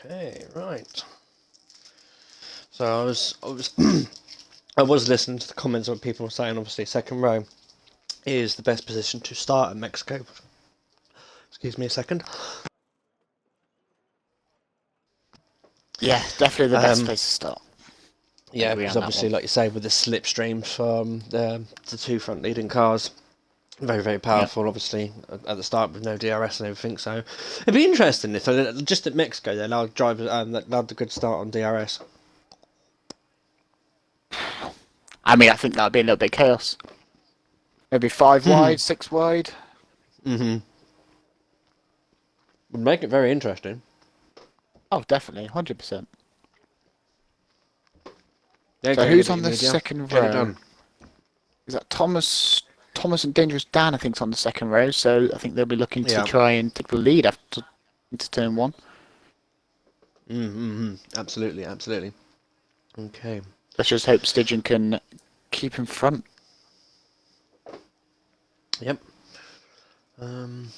Okay, right. So I was I was listening to the comments of what people were saying. Obviously, second row is the best position to start in Mexico. Excuse me a second. Yeah, definitely the best place to start. Yeah, Agree because on that obviously, one. like you say, with the slipstream from the two front leading cars, very powerful. Obviously, at the start with no DRS and everything. So it'd be interesting if just at Mexico they allowed drivers that allowed a good start on DRS. I mean, I think that'd be a little bit chaos. Maybe 5 wide, 6 wide. Would make it very interesting. Oh, definitely, 100%. There you So go, who's Liberty on the Media. second Get it row? done. Is that Thomas and Dangerous Dan, I think, is on the second row. So I think they'll be looking to Yeah. try and take the lead into turn one. Absolutely. Okay. Let's just hope Stygian can keep in front. Yep.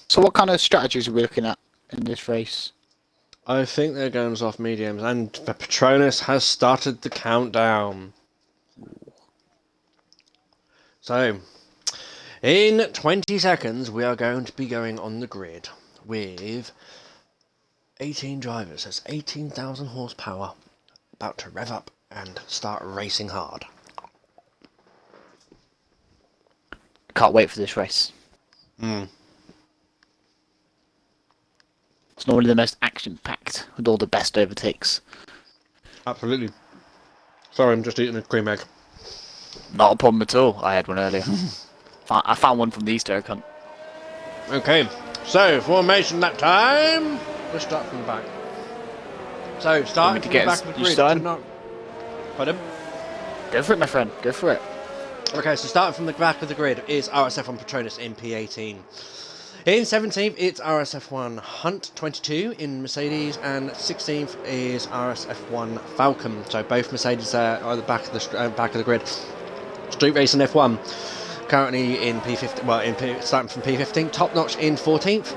So what kind of strategies are we looking at in this race? I think they're going soft mediums, and the Patronus has started the countdown. So, in 20 seconds, we are going to be going on the grid with 18 drivers. That's 18,000 horsepower, about to rev up and start racing hard. Can't wait for this race. It's normally the most action-packed with all the best overtakes. Absolutely. Sorry, I'm just eating a cream egg. Not a problem at all. I had one earlier. I found one from the Easter egg hunt. Okay, so formation that time. Let's start from the back. So starting from the back of the grid. Pardon? Go for it, my friend. Go for it. Okay, so starting from the back of the grid is RSF1 Patronus in P18. In 17th, it's RSF1 Hunt 22 in Mercedes, and 16th is RSF1 Falcon. So both Mercedes are at the back of the grid. Street Racing F1 currently in P15. Well, starting from P15. Top Notch in 14th.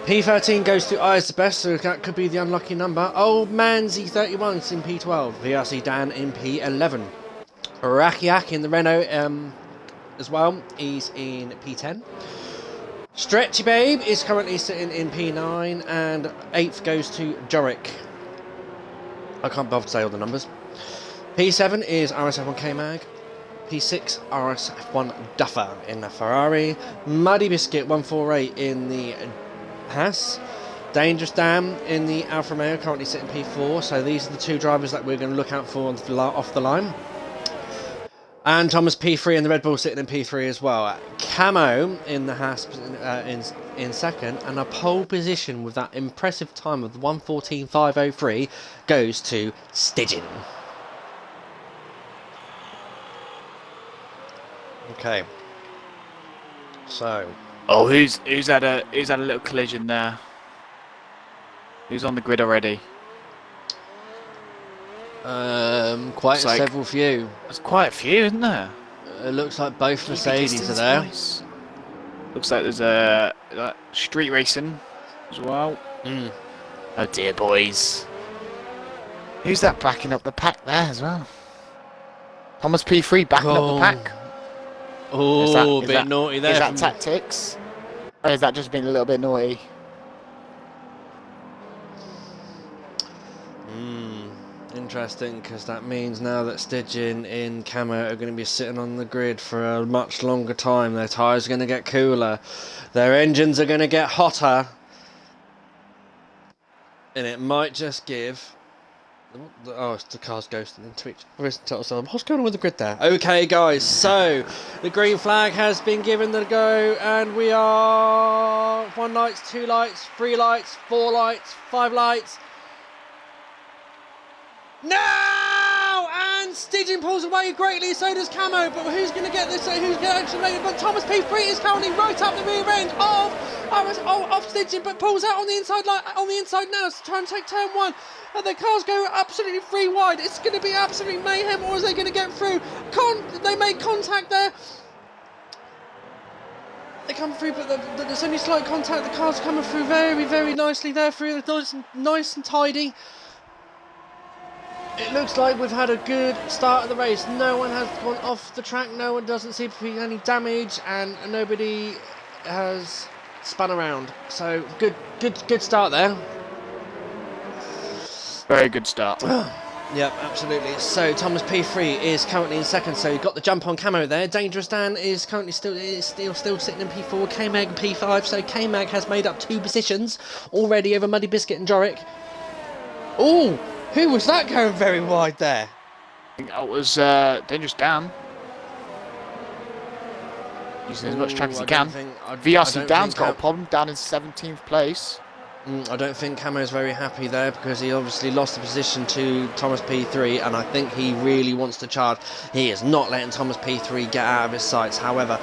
P13 goes to Eyes the Best, so that could be the unlucky number. Old Man Z31's in P12. VRC Dan in P11. Rakiak in the Renault as well. He's in P10. Stretchy Babe is currently sitting in P9, and 8th goes to Jorick. I can't bother to say all the numbers. P7 is RSF1 K-Mag. P6 RSF1 Duffer in the Ferrari. Muddy Biscuit 148 in the Haas. Dangerous Dan in the Alfa Romeo, currently sitting P4. So these are the two drivers that we're going to look out for off the line. And Thomas P3 in the Red Bull sitting in P3 as well. Camo in the Haas in second, and a pole position with that impressive time of 1:14.503 goes to Stidgen. Okay. So. Oh, who's had a little collision there? Who's on the grid already? Quite several few. There's quite a few, isn't there? It looks like both Mercedes are there. Nice. Looks like there's a street racing as well. Oh dear, boys. Who's that backing up the pack there as well? Thomas P3 backing up the pack. Oh, a bit naughty there. Is that tactics? Or has that just been a little bit naughty? Interesting, because that means now that Stidgen in Camo are going to be sitting on the grid for a much longer time. Their tyres are going to get cooler. Their engines are going to get hotter. And it might just give... Oh, it's the car's ghosting in Twitch. What's going on with the grid there? Okay, guys, so the green flag has been given the go, and we are 1 light, 2 lights, 3 lights, 4 lights, 5 lights. No! And Stidgen pulls away greatly, so does Camo, but who's going to get this? Who's going to actually make it? But Thomas P3 is currently right up the rear end of Stidgen, but pulls out on the inside now to try and take turn 1. And the cars go absolutely free wide. It's going to be absolutely mayhem, or is they going to get through? They make contact there. They come through, but there's only slight contact. The car's coming through very, very nicely there, through nice and tidy. It looks like we've had a good start of the race. No one has gone off the track. No one doesn't seem to be any damage, and nobody has spun around. So good start there. Very good start. Yep, absolutely. So Thomas P3 is currently in second. So you've got the jump on Camo there. Dangerous Dan is currently still sitting in P4. K-Mag in P5. So K-Mag has made up 2 positions already over Muddy Biscuit and Jorick. Oh! Who was that going very wide there? I think that was Dangerous Dan. Using as much track as he can. VRC Dan's got a problem, down in 17th place. I don't think Camo's very happy there, because he obviously lost the position to Thomas P3, and I think he really wants to charge. He is not letting Thomas P3 get out of his sights. However,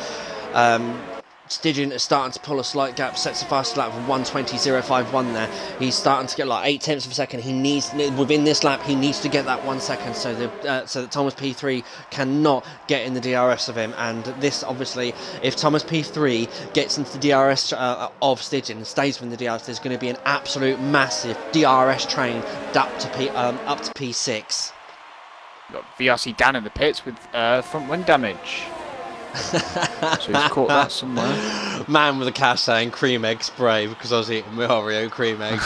Stidgen is starting to pull a slight gap, sets a fast lap of 1:20.051 there. He's starting to get like 8 tenths of a second. He needs, within this lap, he needs to get that 1 second so that Thomas P3 cannot get in the DRS of him. And this, obviously, if Thomas P3 gets into the DRS of Stidgen and stays within the DRS, there's going to be an absolute massive DRS train up to P6. Got VRC Dan in the pits with front wing damage. So he's caught that somewhere. Man with a cash saying cream egg spray because I was eating my Oreo cream egg.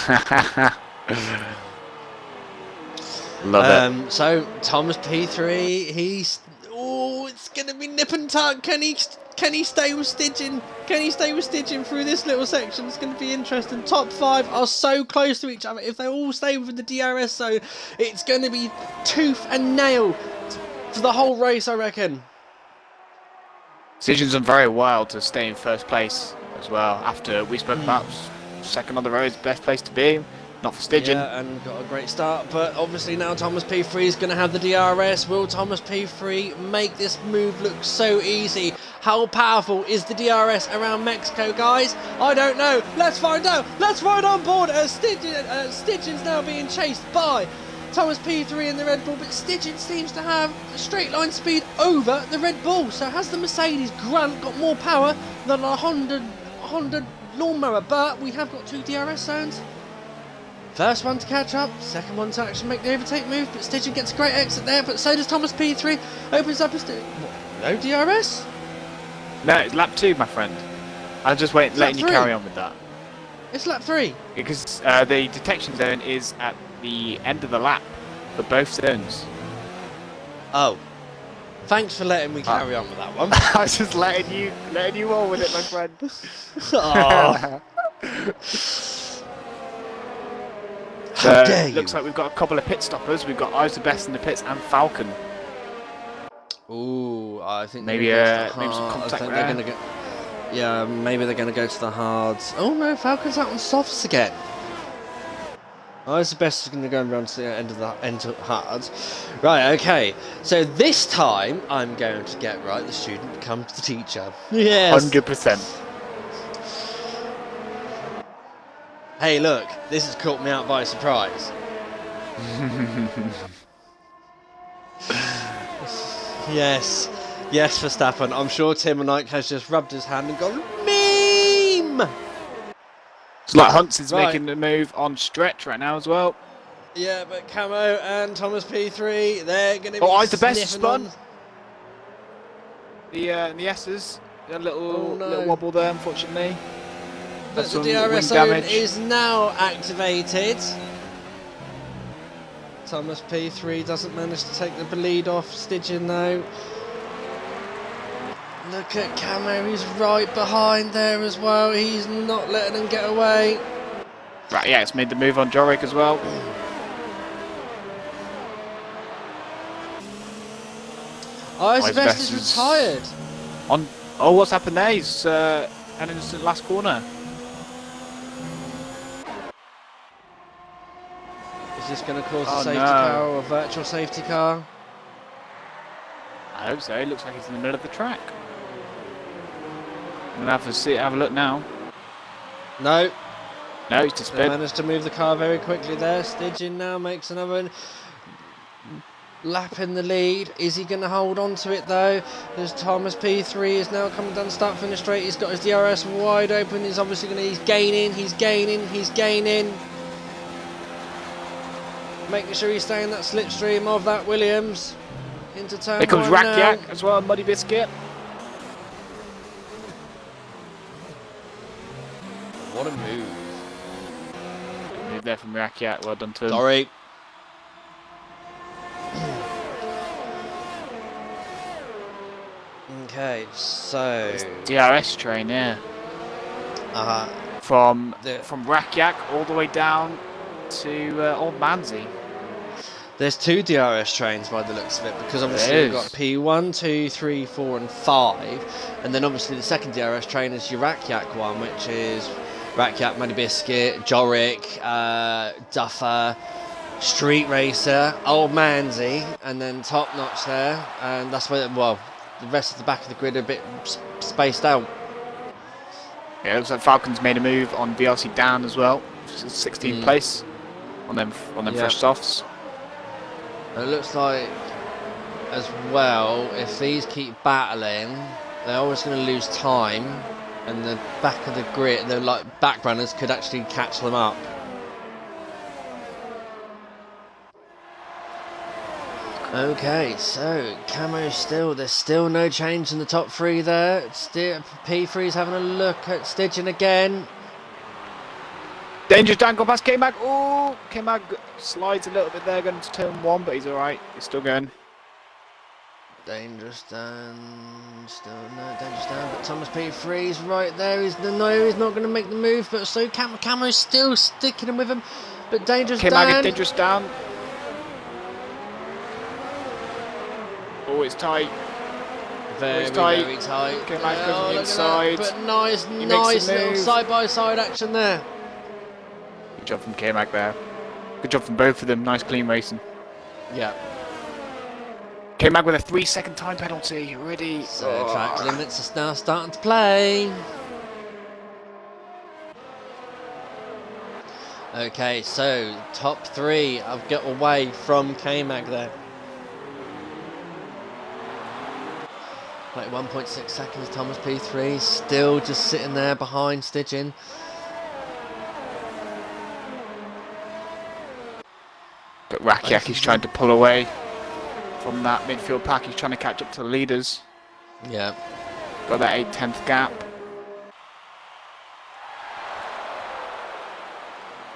Love it. So Thomas P3, it's going to be nip and tuck. Can he Can he stay with Stidgen? Can he stay with Stidgen through this little section? It's going to be interesting. Top 5 are so close to each other. If they all stay within the DRS zone, it's going to be tooth and nail for the whole race, I reckon. Decision's done very well to stay in first place as well. After we spoke about second on the road is the best place to be. Not for Stidgen. Yeah, and got a great start, but obviously now Thomas P3 is going to have the DRS. Will Thomas P3 make this move look so easy? How powerful is the DRS around Mexico, guys? I don't know. Let's find out. Let's ride on board as Stidgen's now being chased by Thomas P3 in the Red Bull, but Stidgen seems to have a straight line speed over the Red Bull. So has the Mercedes Grunt got more power than a Honda lawnmower? But we have got 2 DRS zones. First one to catch up, second one to actually make the overtake move, but Stidgen gets a great exit there, but so does Thomas P3, opens up his... No DRS? No, it's lap 2, my friend. I'll just wait, letting you carry on with that. It's lap 3. Because the detection zone is at the end of the lap for both zones. Oh. Thanks for letting me carry on with that one. I was just letting you roll with it, my friend. Oh. How dare you? Looks like we've got a couple of pit stoppers. We've got Eyes the Best in the pits and Falcon. Ooh, I think maybe some contact they're going to go. Yeah, maybe they're going to go to the hards. Oh no, Falcon's out on softs again. Eyes the Best is going to go around to the end of hards. Right, okay. So this time I'm going to get right. The student becomes the teacher. Yes. 100%. Hey, look, this has caught me out by surprise. Yes, Verstappen. I'm sure Tim and Ike has just rubbed his hand and gone, meme! It's like Hunts is making the move on stretch right now as well. Yeah, but Camo and Thomas P3, they're going to be Eyes the Best spun. The S's, a little wobble there, unfortunately. But the DRS zone is now activated. Thomas P3 doesn't manage to take the lead off Stidgen though. Look at Camo, he's right behind there as well. He's not letting him get away. Right, yeah, it's made the move on Jorik as well. Eyes the Best is retired. Oh, what's happened there? He's heading into the last corner. Is this going to cause a safety car or a virtual safety car? I hope so. It looks like he's in the middle of the track. I'm going to have a look now. No. No, he's just They managed to move the car very quickly there. Stidgen now makes another lap in the lead. Is he going to hold on to it though? There's Thomas P3 is now coming down start finish straight. He's got his DRS wide open. He's obviously going to... He's gaining. Making sure he's staying that slipstream of that Williams into turn 1 Here comes now. Rakiak as well, Muddy Biscuit. What a move. Good move there from Rakiak, well done to him. Sorry. Okay, so... It's DRS train, yeah. From Rakiak all the way down to Old Manzi. There's 2 DRS trains by the looks of it, because obviously you've got P1, 2, 3, 4 and 5, and then obviously the second DRS train is your Rakiak one, which is Rakiak, Muddy Biscuit, Jorik, Duffer, Street Racer, Old Manzi, and then Top Notch there, and that's where, well, the rest of the back of the grid are a bit spaced out. Yeah, it looks like Falcon's made a move on VRC Dan as well, 16th place on them fresh softs. And it looks like, as well, if these keep battling, they're always going to lose time, and the back of the grid, the back runners could actually catch them up. Okay, so Camo there's still no change in the top 3 there. Still, P3's having a look at Stidgen again. Dangerous Dan, gone past K-Mag. Oh, K-Mag slides a little bit there going to turn 1, but he's alright. He's still going. Dangerous Dan, still no Dangerous Dan, but Thomas P3 is right there. He's not going to make the move, but so Camo's still sticking with him. But Dangerous Dan. Dangerous Dan. Oh, it's tight. Very tight. tight. K-Mag goes on the inside. But nice He little makes the move. side-by-side action there. Good job from K-Mag there. Good job from both of them. Nice clean racing. Yeah. K-Mag with a 3-second time penalty already. So track limits are now starting to play. Okay, so top 3 I've got away from K-Mag there. Like 1.6 seconds, Thomas P3 still just sitting there behind Stidgen. But Rakiak is trying to pull away from that midfield pack. He's trying to catch up to the leaders. Yeah. Got that 8/10 gap.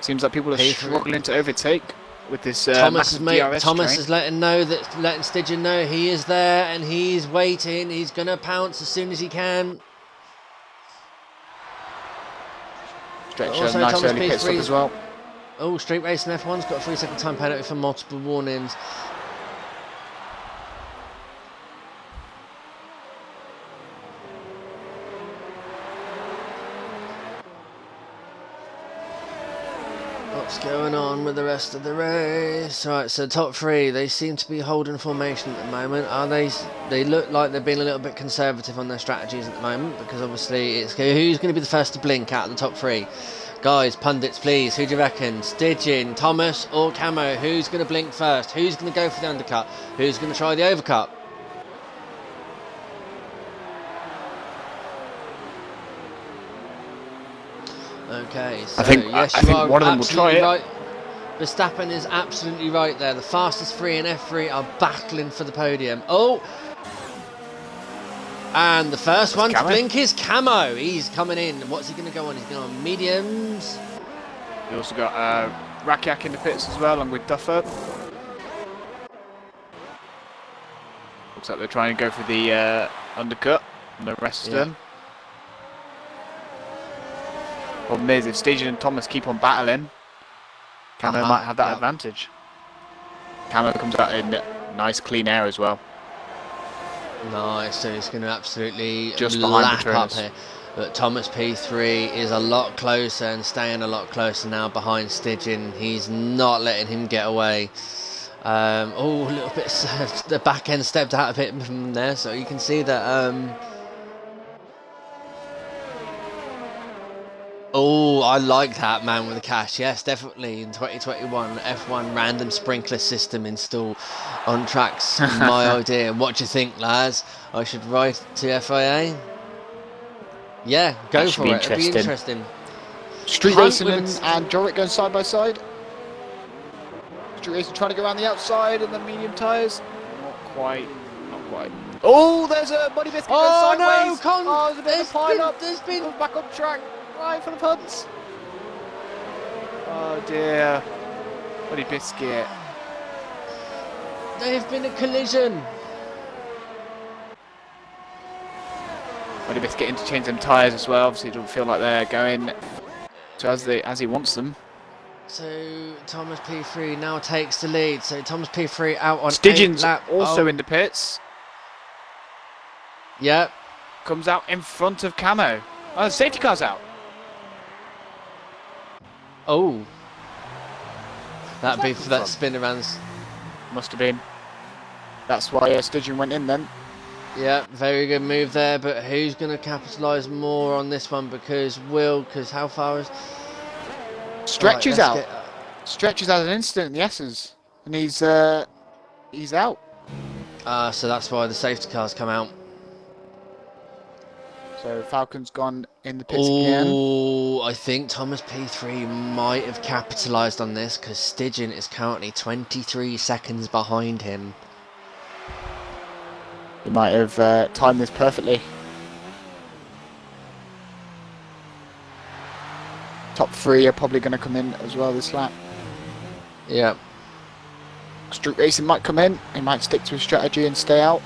Seems like people are struggling to overtake with this massive DRS Thomas train. is letting Stidgen know he is there and he's waiting. He's gonna pounce as soon as he can. Stretch Also, a nice Thomas early pit stop P3 as well. Oh, Street Racing F1's got a 3-second time penalty for multiple warnings. What's going on with the rest of the race? Right, so top 3, they seem to be holding formation at the moment. Are they? They look like they're being a little bit conservative on their strategies at the moment, because obviously it's who's going to be the first to blink out of the top 3. Guys, pundits, please. Who do you reckon? Stidgen, Thomas, or Camo? Who's going to blink first? Who's going to go for the undercut? Who's going to try the overcut? Okay, so I think one of them will try it. Right. Verstappen is absolutely right there. The fastest 3 and F3 are battling for the podium. Oh! And the first one to blink is Camo. He's coming in. What's he going to go on? He's going on mediums. You also got Rakiak in the pits as well, along with Duffer. Looks like they're trying to go for the undercut on the rest of them. Problem is, if Stidgen and Thomas keep on battling, Camo might have that advantage. Camo comes out in nice clean air as well. Nice, so he's going to absolutely Just behind the lap up trainers. here. But Thomas P3 is a lot closer and staying a lot closer now behind Stidgen. He's not letting him get away. Oh, a little bit, the back end stepped out a bit from there, so you can see that. Oh, I like that, man with the cash. Yes, definitely. In 2021, F1 random sprinkler system install on tracks. My idea. What do you think, lads? I should write to FIA? Yeah, go for it. It'll be interesting. Street Hunt Racing with and Jorick going side by side. Street Racing trying to go around the outside and the medium tyres. Not quite. Not quite. Oh, there's a body biscuit Oh going no, sideways. There's a bit of a pile up. There's been Goes back up track. Right for the punts. Oh dear. Body biscuit. There's been a collision. Body biscuit interchange them tyres as well. Obviously, it doesn't feel like they're going to as he wants them. So Thomas P3 now takes the lead. So Thomas P3 out on Stidgen's 8 lap. also in the pits. Yep. Comes out in front of Camo. Oh, the safety car's out. Oh. That'd be that for that from? spin around. Must have been. That's why Stidgen went in then. Yeah, very good move there. But who's going to capitalise more on this one? Because how far is... Stretches Right, out. Stretches has an incident in the S's, and he's out. So that's why the safety cars come out. So Falcon's gone in the pits again. Oh, I think Thomas P3 might have capitalised on this because Stidgen is currently 23 seconds behind him. He might have timed this perfectly. Top 3 are probably going to come in as well this lap. Yeah. Street Racing might come in. He might stick to his strategy and stay out.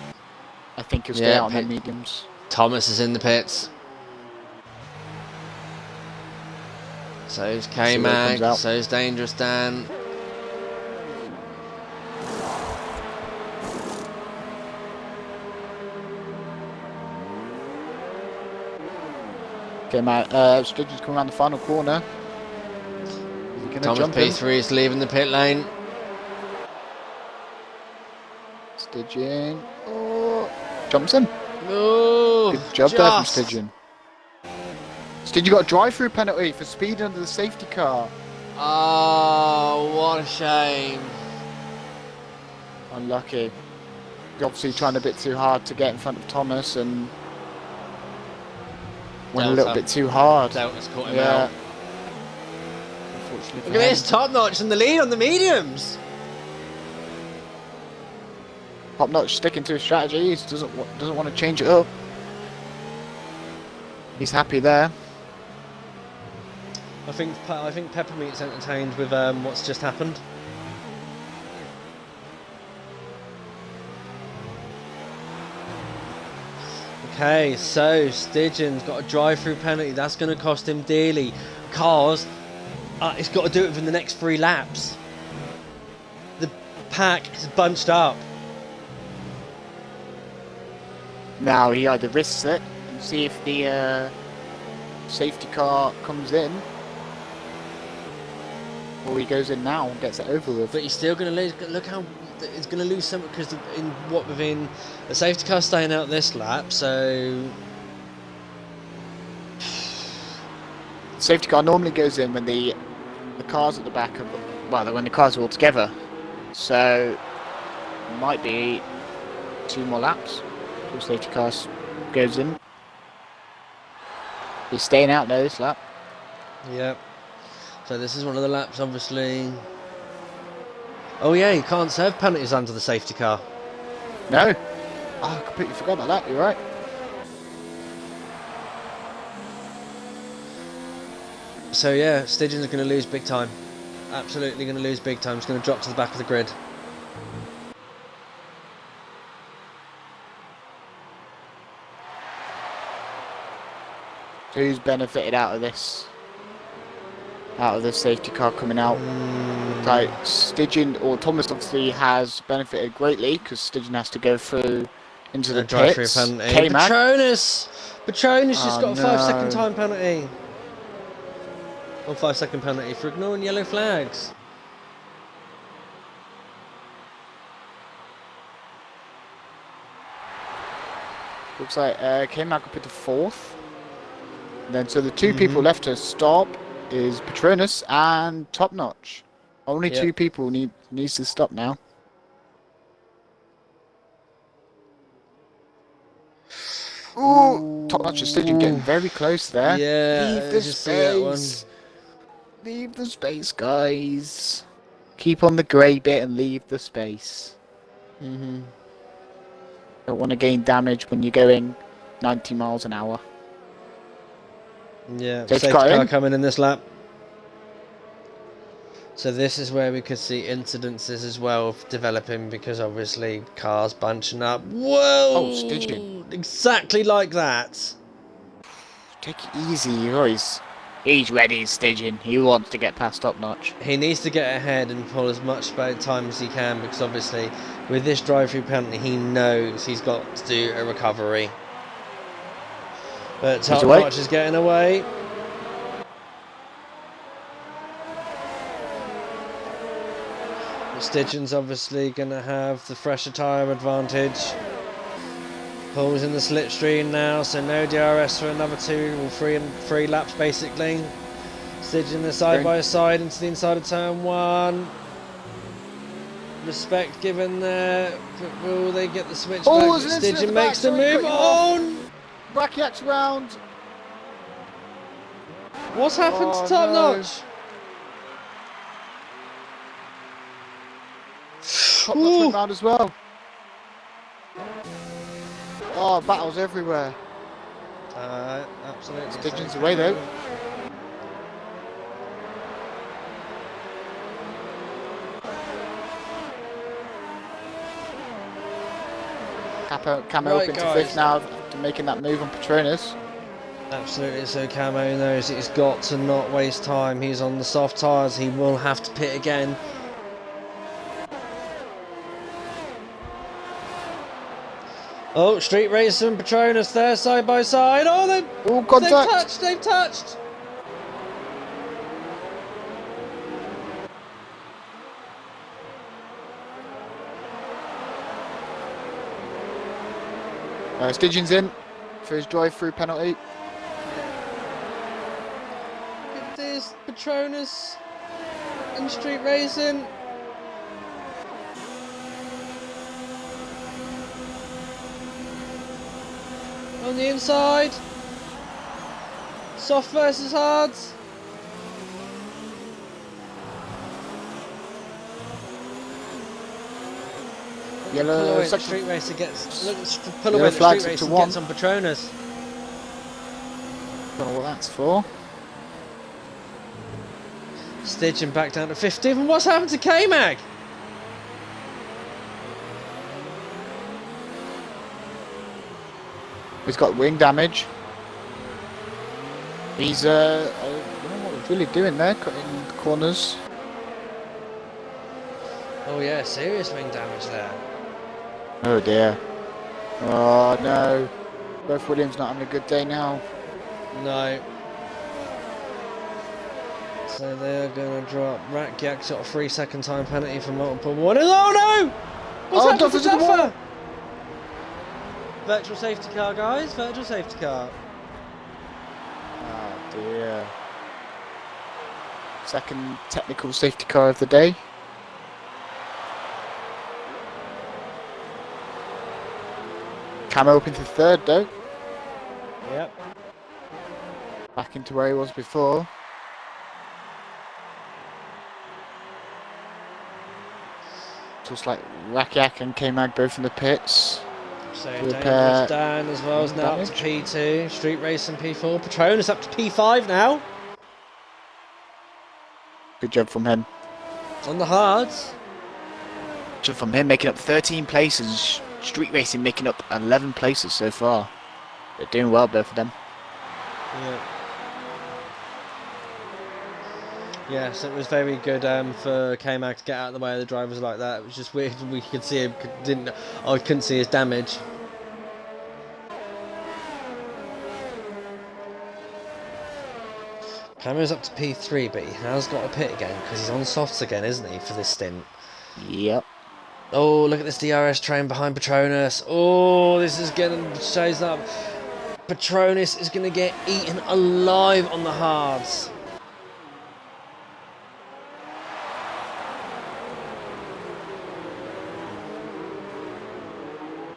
I think he'll stay out on the mediums. Thomas is in the pits. So's K-Mag, so's Dangerous Dan. K-Mag, Sturgeon's coming around the final corner. Thomas P3 is leaving the pit lane. Sturgeon, oh, jumps in. Oh, good job there from Sturgeon. Sturgeon got a drive-through penalty for speed under the safety car. Oh, what a shame. Unlucky. Obviously trying a bit too hard to get in front of Thomas and went a little bit too hard. Delta's caught him out. Unfortunately for Look at him. this, Top Notch in the lead on the mediums. Top Notch sticking to his strategy. He doesn't want to change it up. He's happy there. I think Peppermeat's entertained with what's just happened. Okay, so Sturgeon's got a drive-through penalty. That's going to cost him dearly. Cars, he's got to do it within the next 3 laps. The pack is bunched up. Now he either risks it and see if the safety car comes in, or he goes in now and gets it over with. But he's still going to lose. Look how he's going to lose some because within the safety car staying out this lap. So safety car normally goes in when the cars at the back of when the cars are all together. So it might be 2 more laps. The safety car goes in. He's staying out there this lap. Yep. So this is one of the laps, obviously. Oh yeah, you can't serve penalties under the safety car. No. Oh, I completely forgot about that. You're right. So yeah, Sturgeon's going to lose big time. Absolutely going to lose big time. He's going to drop to the back of the grid. Who's benefited out of this? Out of the safety car coming out? Like Sturgeon or Thomas obviously has benefited greatly because Sturgeon has to go through into the pits. Patronus just got a 5-second time penalty. Or 5-second penalty for ignoring yellow flags. Looks like K-Mag will put to 4th. And then so the 2 people left to stop is Patronus and Top Notch. Only 2 people needs to stop now. Ooh, Top Notch and Sturgeon getting very close there. Yeah, leave the space. Leave the space, guys. Keep on the grey bit and leave the space. Don't want to gain damage when you're going 90 miles an hour. Yeah, Safety safety car car coming in this lap. So this is where we could see incidences as well developing because obviously cars bunching up. Whoa! Oh, Sturgeon. Exactly like that. Take it easy, guys. He's ready, Sturgeon. He wants to get past Top Notch. He needs to get ahead and pull as much time as he can because obviously with this drive-through penalty he knows he's got to do a recovery. But Top Notch is getting away. Sturgeon's obviously going to have the fresher tyre advantage. Paul's in the slipstream now, so no DRS for another 2 or 3 laps basically. Sturgeon the side by side into the inside of turn 1. Respect given there, but will they get the switch back? Sturgeon makes the move on! Brachiak's round. What's happened to Top Notch? Top Notch went round as well. Oh, battles everywhere. Absolutely. Sturgeon's away though. Camo up into 5th now after making that move on Patronus. Absolutely, so Camo knows he's got to not waste time. He's on the soft tyres, he will have to pit again. Oh, Street Racer and Patronus there, side by side. Oh, they've touched! Stygian's in for his drive-through penalty. Look at this, Patronus and Street Racing. On the inside. Soft versus hards. Yellow Street Racer gets pull Yellow away. flags Street up to Racer 1. gets on Patronus. Don't know what that's for. Stygian back down to 15th. And what's happened to K-Mag? He's got wing damage. He's I don't know what he's really doing there, cutting corners. Oh yeah, serious wing damage there. Oh dear. Oh no. Both Williams not having a good day now. No. So they're going to drop. Rakiak's got a 3-second time penalty for multiple warnings. Oh no! What's happened to Duffer's in the wall. Duffer? Virtual safety car, guys. Virtual safety car. Oh dear. Second technical safety car of the day. Camo up into 3rd though. Yep. Back into where he was before. Just like Rakiak and K-Mag both in the pits. So To Dangerous repair Dan as well is now up to damage. P2. Street Racing P4. Patronus up to P5 now. Good job from him. On the hards. Good job from him making up 13 places. Street Racing making up 11 places so far. They're doing well, both of them. Yeah. Yes, it was very good for K-Mag to get out of the way of the drivers like that. It was just weird. We could see him. I couldn't see his damage. Cameron's up to P3, but he has got a pit again because he's on softs again, isn't he, for this stint? Yep. Oh, look at this DRS train behind Patronus. Oh, this is getting chased up. Patronus is going to get eaten alive on the hards.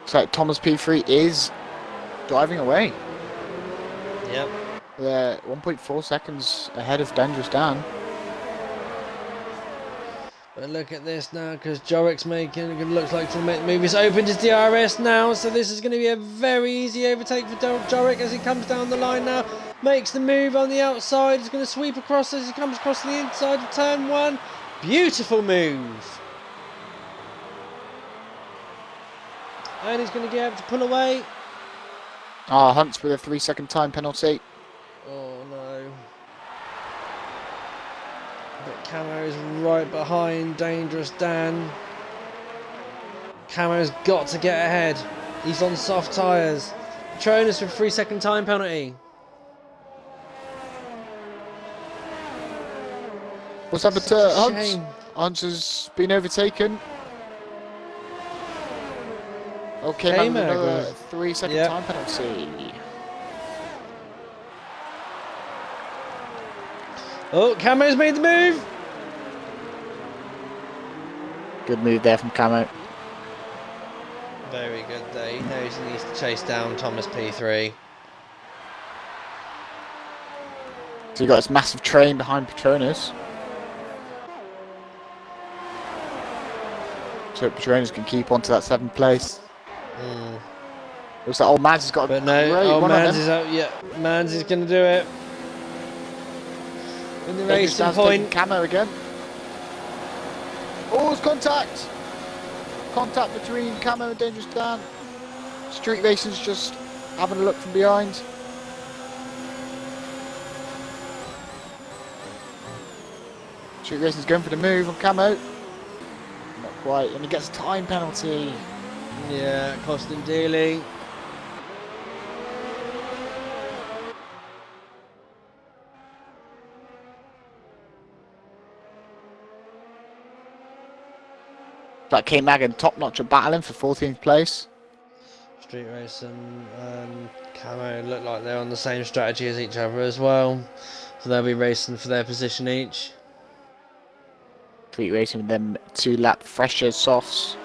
So Thomas P3 is driving away. Yep. They're 1.4 seconds ahead of Dangerous Dan. But look at this now, because Jorik's making it looks like to make the move. He's opened his DRS now, so this is going to be a very easy overtake for Jorik as he comes down the line now. Makes the move on the outside. He's going to sweep across as he comes across the inside of turn 1. Beautiful move. And he's going to be able to pull away. Ah, Hunt's with a 3-second time penalty. Oh no. But Camo is right behind Dangerous Dan. Camo's got to get ahead. He's on soft tyres. Patronus with 3-second time penalty. What's happened Such to a Hunt? shame. Hunt has been overtaken. Okay, man, K-Mag another was- 3-second Yep. time penalty. Oh, Camo's made the move. Good move there from Camo. Very good there. He knows he needs to chase down Thomas P3. So you got this massive train behind Patronus. So Patronus can keep on to that 7th place. Looks like old Mads has got a But no, great oh, run on Mans him. is up. Yeah, Mans is going to do it. In the Dangerous racing Dan's taking point. Camo again. Oh, it's contact! Contact between Camo and Dangerous Dan. Street Racing's just having a look from behind. Street Racing's going for the move on Camo. Not quite, and he gets a time penalty. Yeah, cost him dearly. Like K-Mag and Top Notch are battling for 14th place. Street Racing and Camo look like they're on the same strategy as each other as well. So they'll be racing for their position each. Street Racing with them 2-lap fresher softs.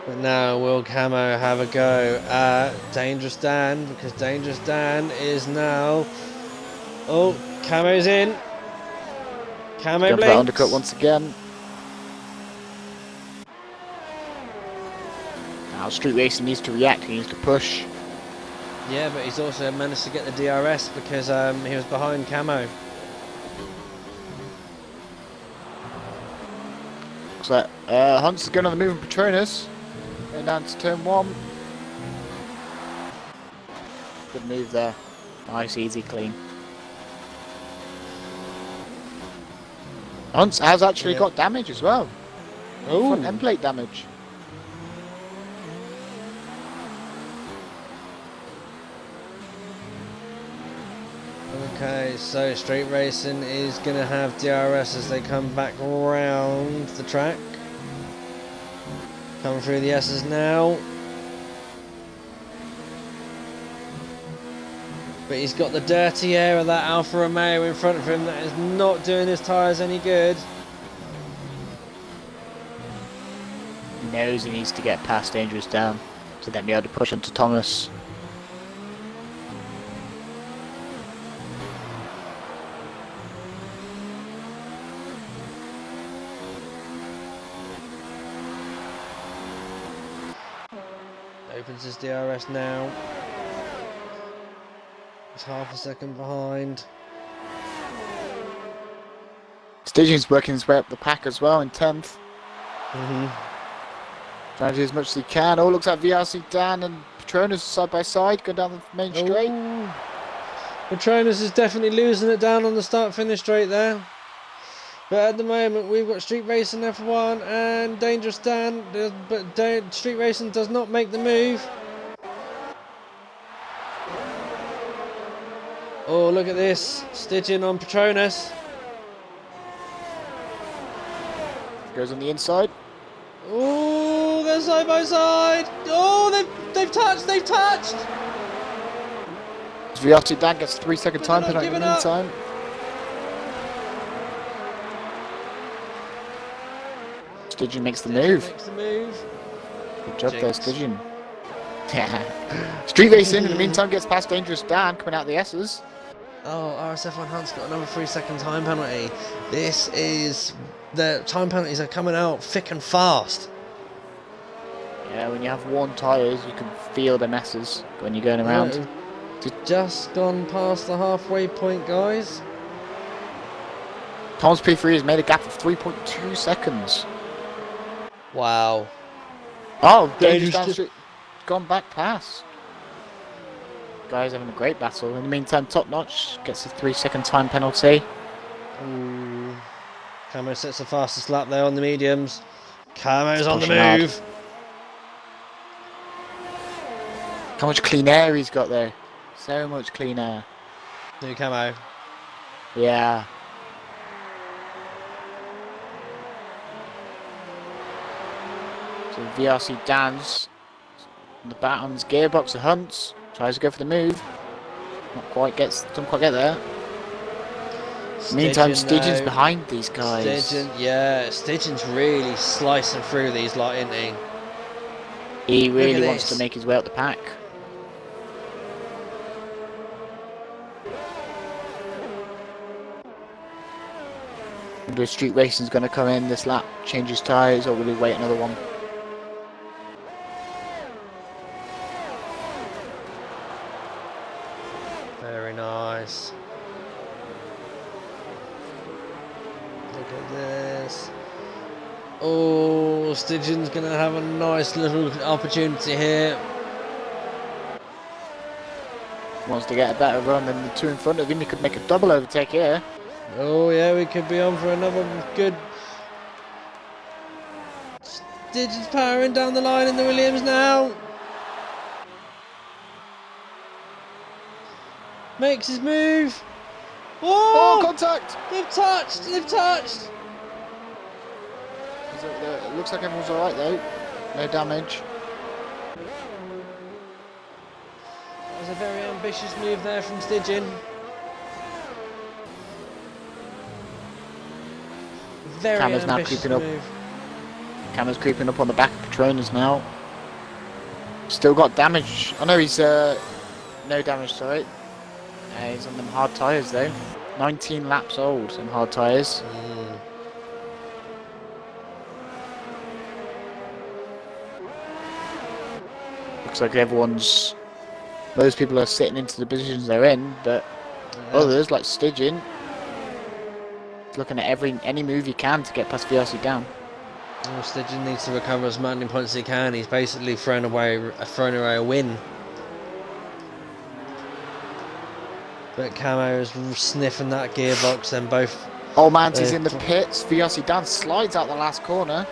But now will Camo have a go at Dangerous Dan, because Dangerous Dan is now... Oh, Camo's in. Camo Going for that blinks. undercut once again. Now Street Racing needs to react, he needs to push. Yeah, but he's also managed to get the DRS because he was behind Camo. So Hunt's is going on the move on Patronus. Going down to turn 1. Good move there. Nice, easy, clean. Hunt's has actually got damage as well. Front end plate damage. Okay, so Street Racing is going to have DRS as they come back round the track. Come through the S's now. But he's got the dirty air of that Alfa Romeo in front of him that is not doing his tyres any good. He knows he needs to get past Dangerous down to then be able to push onto Thomas. Opens his DRS now. He's half a second behind. Stygian's working his way up the pack as well in 10th. Mm-hmm. Trying to do as much as he can. Oh, looks like VRC Dan and Patronus side by side, going down the main straight. Ooh. Patronus is definitely losing it down on the start-finish straight there. But at the moment, we've got Street Racing F1 and Dangerous Dan, but Street Racing does not make the move. Oh, look at this. Stygian on Patronus. Goes on the inside. Oh, they're side by side. Oh, they've touched. VRC Dan gets 3-second time They're not penalty in the giving up. meantime. Stygian makes the move. Good job there, Jinx. Stygian. Street Racing in the meantime gets past Dangerous Dan coming out the S's. Oh, RSF1 Hunt's got another 3-second time penalty. The time penalties are coming out thick and fast. Yeah, when you have worn tyres, you can feel the messes when you're going around. Yeah, just gone past the halfway point, guys. Thomas P3 has made a gap of 3.2 seconds. Wow. Oh, Dangerous Dangerous Dan Street gone back past. Guys having a great battle. In the meantime, Top Notch gets a 3-second time penalty. Ooh. Camo sets the fastest lap there on the mediums. Camo's on the pushing hard. move. How much clean air he's got there. So much clean air. New Camo. Yeah. So VRC Dan's on the Baton's gearbox of Hunts. Tries to go for the move. Doesn't quite get there. Meantime, Stygian's behind these guys. Stygian's really slicing through these lot, isn't he? He Look really at wants this. to make his way up the pack. The Street Racing's going to come in this lap, change his tyres, or will he wait another one? Very nice. Look at this. Oh, Oh, Stygian's going to have a nice little opportunity here. Wants to get a better run than the two in front of him. He could make a double overtake here. Oh yeah, we could be on for another good. Stygian's powering down the line in the Williams now. Makes his move. Oh, Oh, contact! they've touched. They've touched. It looks like everyone's alright though. No damage. That was a very ambitious move there from Stygian. Very Camera's now ambitious creeping up. move. Camera's creeping up on the back of Patronus now. Still got damage. I know he's no damage, sorry. He's on them hard tyres though. 19 laps old and hard tyres. Looks like most people are sitting into the positions they're in, but others, like Stygian, looking at any move he can to get past VRC down. Well, Stygian needs to recover as many points as he can. He's basically thrown away a win. But Camo is sniffing that gearbox, and both. Old Man's is in the pits. VRC down slides out the last corner.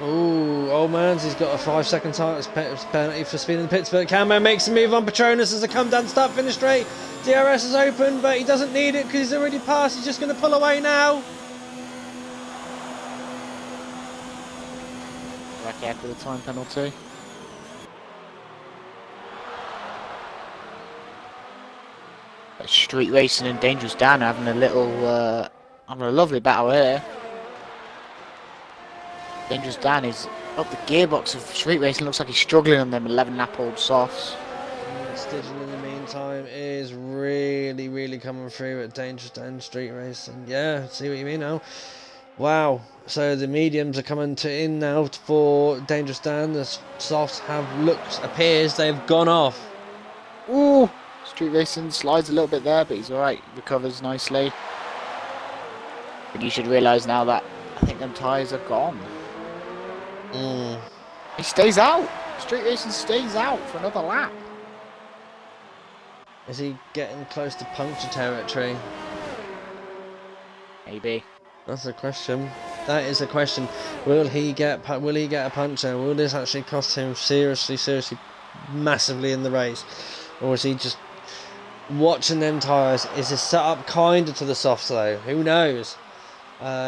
Ooh, Old Man's, he's got a 5-second penalty for speed in the pits, but Camo makes a move on Patronus as a come down start finish straight. DRS is open, but he doesn't need it because he's already passed. He's just going to pull away now. Back after the time penalty. Street Racing and Dangerous Dan are having having a lovely battle here. Dangerous Dan is up the gearbox of Street Racing. Looks like he's struggling on them 11 lap old softs. Stygian in the meantime is really coming through at Dangerous Dan Street Racing. Yeah, see what you mean now. Wow, so the mediums are coming in now for Dangerous Dan. The softs appears they've gone off. Ooh, Street Racing slides a little bit there, but he's alright, recovers nicely. But you should realise now that I think them tyres are gone. He stays out. Street Racing stays out for another lap. Is he getting close to puncture territory? Maybe. That's a question. That is a question. Will he get a puncture? Will this actually cost him seriously, massively in the race? Or is he just watching them tyres? Is his setup kinder to the softs though? Who knows?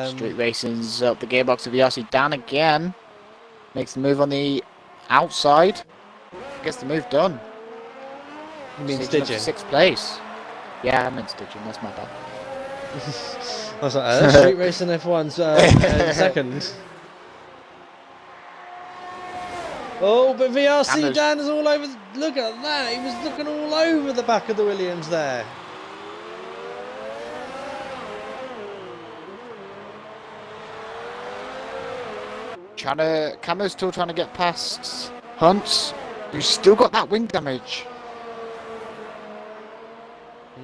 Street Racing's up the gearbox of VRC down again. Makes the move on the outside. Gets the move done. You mean Stygian? Stygian? 6th place. Yeah, I meant Stygian, that's my bad. I was like, Street Racing F1's second. Oh, but VRC Dan is all over. Look at that. He was looking all over the back of the Williams there. Camo's still trying to get past Hunts, who's still got that wing damage.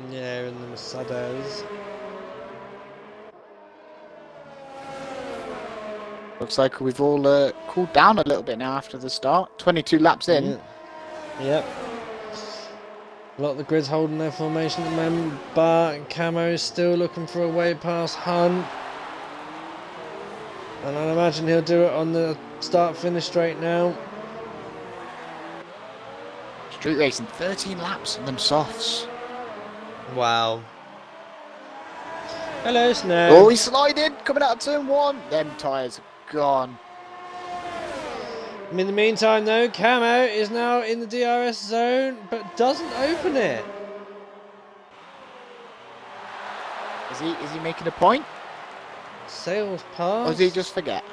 Yeah, in the Mercedes. Looks like we've all cooled down a little bit now after the start. 22 laps in. Yeah. Yep. A lot of the grid's holding their formation at the moment, but Camo's still looking for a way past Hunt. And I imagine he'll do it on the start-finish straight now. Street Racing, 13 laps on them softs. Wow. Hello, Snow. Oh, he's sliding, coming out of turn 1. Them tyres are gone. In the meantime, though, Camo is now in the DRS zone, but doesn't open it. Is he making a point? Sales pass. Or does he just forget?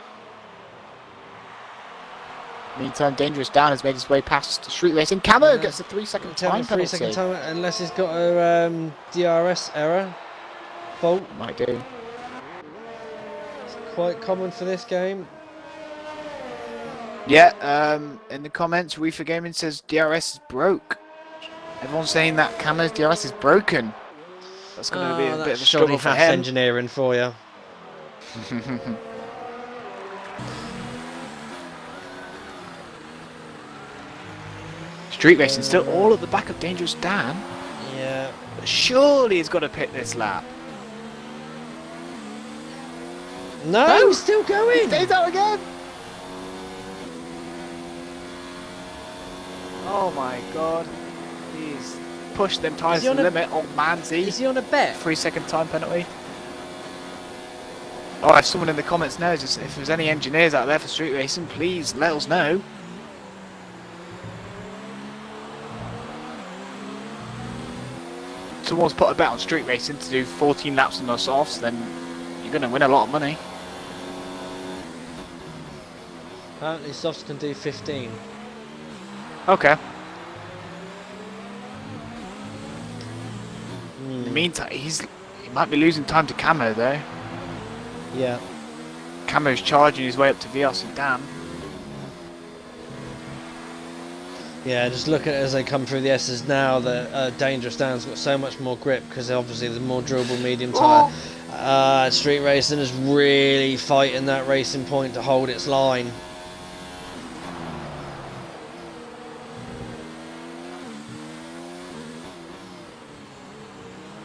Meantime, Dangerous Dan has made his way past Street Racing. Camo gets a 3-second time penalty. 3-second time, unless he's got a DRS error. Fault. Might do. It's quite common for this game. Yeah, in the comments, Reefer Gaming says DRS is broke. Everyone's saying that Camo's DRS is broken. That's going to be a bit of a struggle for him. Engineering for you. Street Racing still all at the back of Dangerous Dan. Yeah. But surely he's got to pit this lap. No, he's still going. Stays out again. Oh my god. He's pushed them tyres Is he to on the a- limit. Oh, Manzi. Is he on a bet? 3-second time penalty. Oh, if someone in the comments knows if there's any engineers out there for street racing, please let us know. Someone's put a bet on street racing to do 14 laps on the softs, then you're going to win a lot of money. Apparently softs can do 15. Okay. Hmm. In the meantime, he might be losing time to Camo though. Yeah. Camo's charging his way up to VRC Dan. Yeah, just look at it as they come through the S's now. The Dangerous Dan's got so much more grip because obviously the more durable medium tyre. Street Racing is really fighting that racing point to hold its line.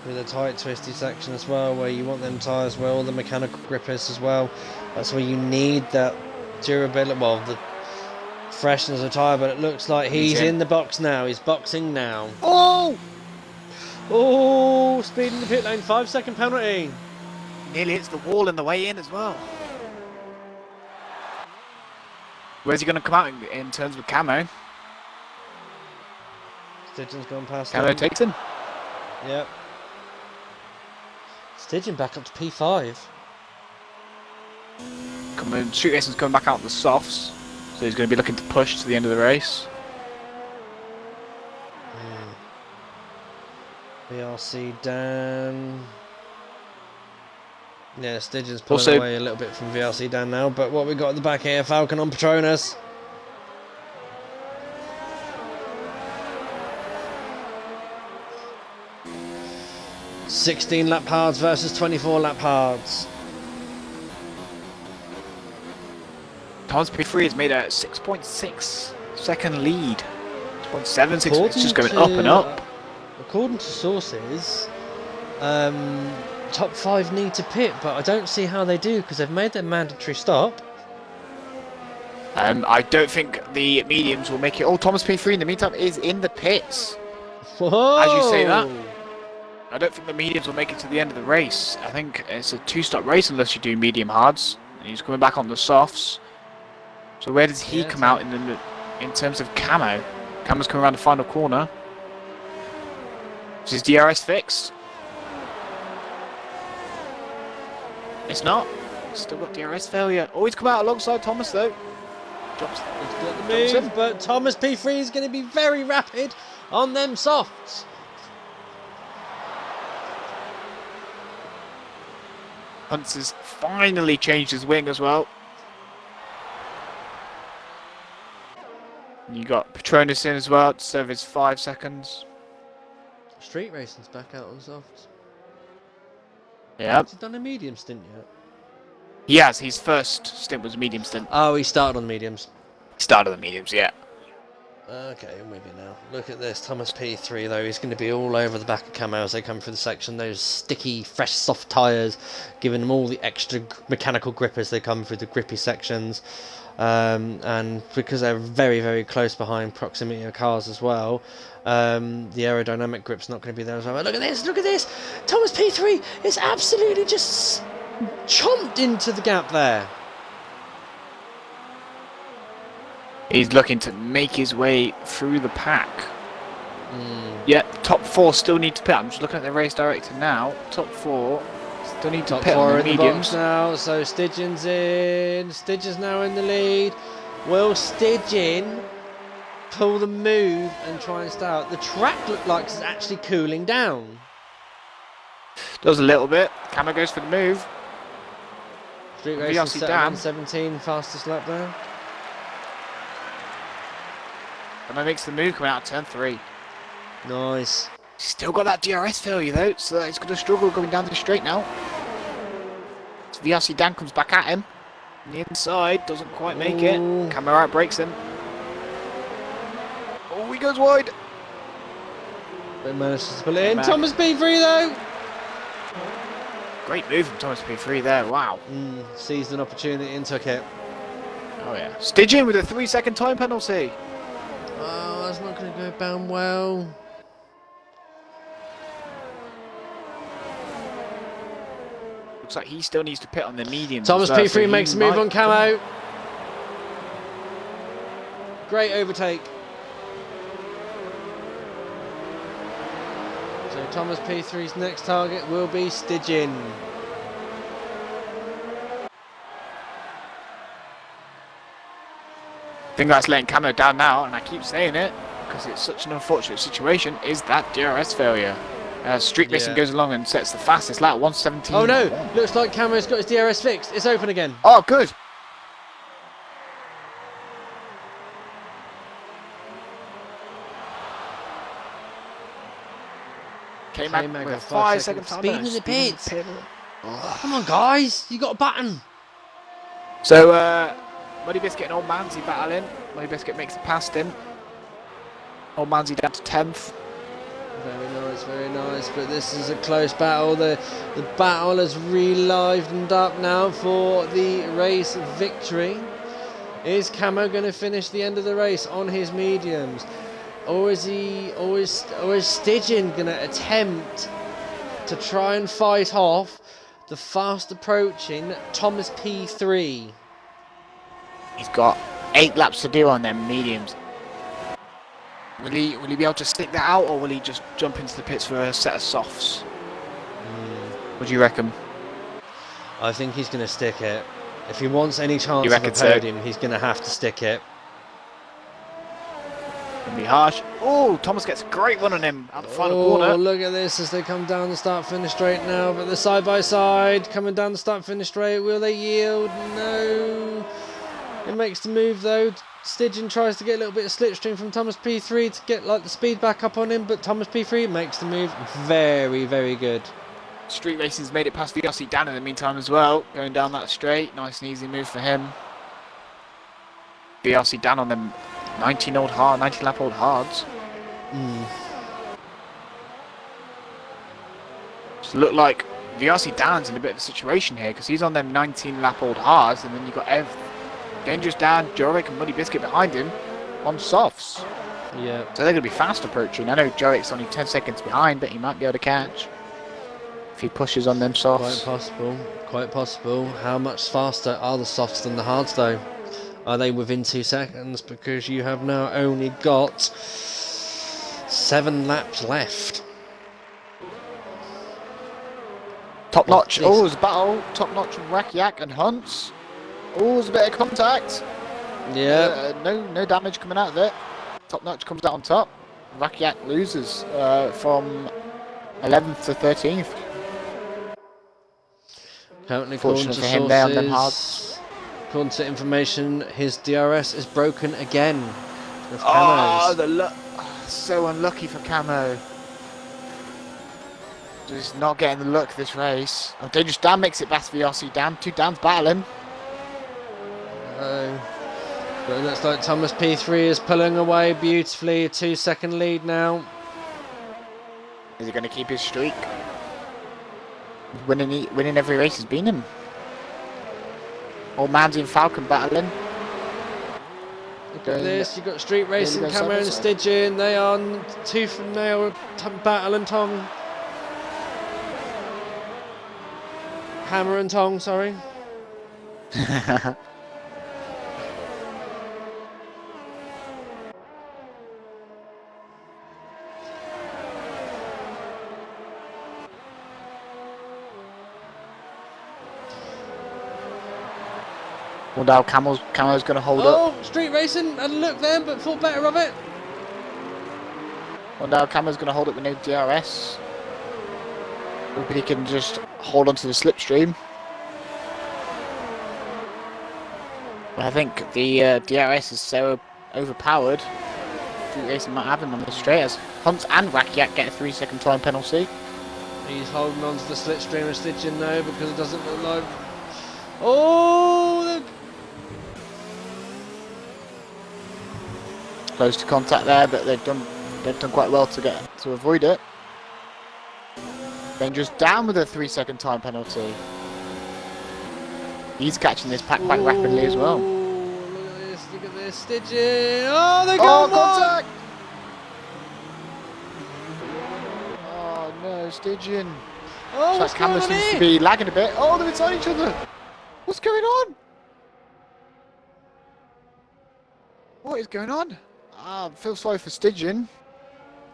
With a tight twisty section as well, where you want them tyres where all the mechanical grip is as well. That's where you need that durability, well, the freshness of tyre, but it looks like he's in the box now. He's boxing now. Oh! Oh, speed in the pit lane, 5-second penalty. Nearly hits the wall in the way in as well. Where's he going to come out in terms of Camo? Stidgen's gone past Camo him. takes him. Yep. Stidgen back up to P5. Street Racing's coming back out the softs, so he's going to be looking to push to the end of the race. VRC Dan. Yeah, Stidgen's pulling Also- away a little bit from VRC Dan now, but what we got at the back here, Falcon on Patronus. "16 lap hards versus 24 lap hards." Tom's P3 has made a 6.6 second lead. 6.76, it's just going up and up. According to sources, top 5 need to pit, but I don't see how they do because they've made their mandatory stop. I don't think the mediums will make it. Oh, Thomas P3 in the meantime is in the pits. Whoa! As you say that. I don't think the mediums will make it to the end of the race. I think it's a 2-stop race unless you do medium hards. And he's coming back on the softs. So where does he come out in terms of Camo? Camo's coming around the final corner. Is his DRS fixed? It's not. Still got DRS failure. Oh, he's come out alongside Thomas though. Drops Got the move, but Thomas P3 is going to be very rapid on them softs. Hunts has finally changed his wing as well. You got Patronus in as well to serve his 5 seconds. Street Racing's back out on softs. Yeah. Has he done a medium stint yet? He has. His first stint was medium stint. Oh, he started on mediums. Started the mediums, yeah. Okay, I'm with you now. Look at this, Thomas P3 though, he's going to be all over the back of Camo as they come through the section. Those sticky, fresh, soft tyres, giving them all the extra mechanical grip as they come through the grippy sections. And because they're very, very close behind proximity of cars as well, the aerodynamic grip's not going to be there as well. But look at this, look at this! Thomas P3 is absolutely just chomped into the gap there. He's looking to make his way through the pack. Yeah, top 4 still need to pit. I'm just looking at the race director now. Top 4 still need to Top pit 4 on the in the mediums. box now, so Stidgen's in. Stidgen's now in the lead. Will Stidgen pull the move and try and stay out? The track looked like it's actually cooling down. Does a little bit. Camo goes for the move. Street VRC Racing set Dan. 117, fastest lap there. And that makes the move coming out of turn 3. Nice. Still got that DRS failure though, so he's going to struggle going down the straight now. So VRC Dan comes back at him. On the inside, doesn't quite make Ooh. it. Camo out breaks him. Oh, he goes wide. But manages to pull it in. Mac. Thomas P3 though. Great move from Thomas P3 there. Wow. Seized an opportunity and took it. Oh yeah. Stidgen with a 3-second time penalty. Oh, that's not going to go down well. Looks like he still needs to pit on the mediums. Thomas as well, P3 so makes he a move might on Camo. Great overtake. So Thomas P3's next target will be Stidgen. The thing that's letting Camo down now, and I keep saying it because it's such an unfortunate situation, is that DRS failure. Street Racing goes along and sets the fastest lap, 117. Oh no! Looks like Camo's got his DRS fixed. It's open again. Oh, good. K-Mag with a 5-second time. Speed in the pits. Come on, guys! You got a button. So, Muddy Biscuit and Old Manzy battling. Muddy Biscuit makes it past him. Old Manzy down to 10th. Very nice, very nice. But this is a close battle. The battle has relivened up now for the race victory. Is Camo going to finish the end of the race on his mediums? Or is Stidgen going to attempt to try and fight off the fast approaching Thomas P3? He's got 8 laps to do on them mediums. Will he be able to stick that out, or will he just jump into the pits for a set of softs? What do you reckon? I think he's going to stick it. If he wants any chance of a reckon so? podium, he's going to have to stick it. Gonna be harsh. Oh, Thomas gets a great one on him at the final Oh, corner. look at this as they come down the start-finish straight now. But the side-by-side coming down the start-finish straight. Will they yield? No. It makes the move though. Stidgen tries to get a little bit of slipstream from Thomas P3 to get like the speed back up on him. But Thomas P3 makes the move very, very good. Street Racing's made it past VRC Dan in the meantime as well. Going down that straight. Nice and easy move for him. VRC Dan on them 19 lap old hards. Just look like VRC Dan's in a bit of a situation here because he's on them 19 lap old hards, and then you've got Dangerous Dan, Jorik and Muddy Biscuit behind him on softs. Yeah. So they're going to be fast approaching. I know Jorik's only 10 seconds behind, but he might be able to catch if he pushes on them softs. Quite possible. Quite possible. How much faster are the softs than the hards though? Are they within 2 seconds? Because you have now only got 7 laps left. Top notch. Oh, there's a battle. Top notch from Rakiak and Hunts. Oh, there's a bit of contact. Yeah. No damage coming out of it. Top notch comes out on top. Rakiak loses from 11th to 13th. Currently, Fortunate for him there on them hard. According to information, his DRS is broken again. With Oh, Camo's. the luck. So unlucky for Camo. Just not getting the luck this race. Oh, Dangerous Dan makes it past VRC Dan. 2 Dans battling. But it looks like Thomas P3 is pulling away beautifully. A 2-second lead now. Is he going to keep his streak? Winning every race has been him. Old Man's in Falcon battling. Look at this, you've got Street Racing, Camo and Stidgen. They are tooth and nail battle and tongue. Hammer and tongue, sorry. Well, now Camo's going to hold up. Oh, Street Racing had a look then, but thought better of it. Well, now Camo's going to hold up with no DRS. Hoping he can just hold onto the slipstream. I think the DRS is so overpowered. Street Racing might have him on the straight as Hunt and Rakiak get a 3-second time penalty. He's holding on to the slipstream of Stidgen though, because it doesn't look like... Oh, close to contact there, but they've done quite well to avoid it. Dangerous down with a 3-second time penalty. He's catching this pack back rapidly as well. Look at this, Stygian. Oh, they Oh, got contact! Oh no, Stygian. Oh, So what's that camera going on seems to here? be lagging a bit. Oh, they're inside each other. What's going on? What is going on? I feel sorry for Stygian.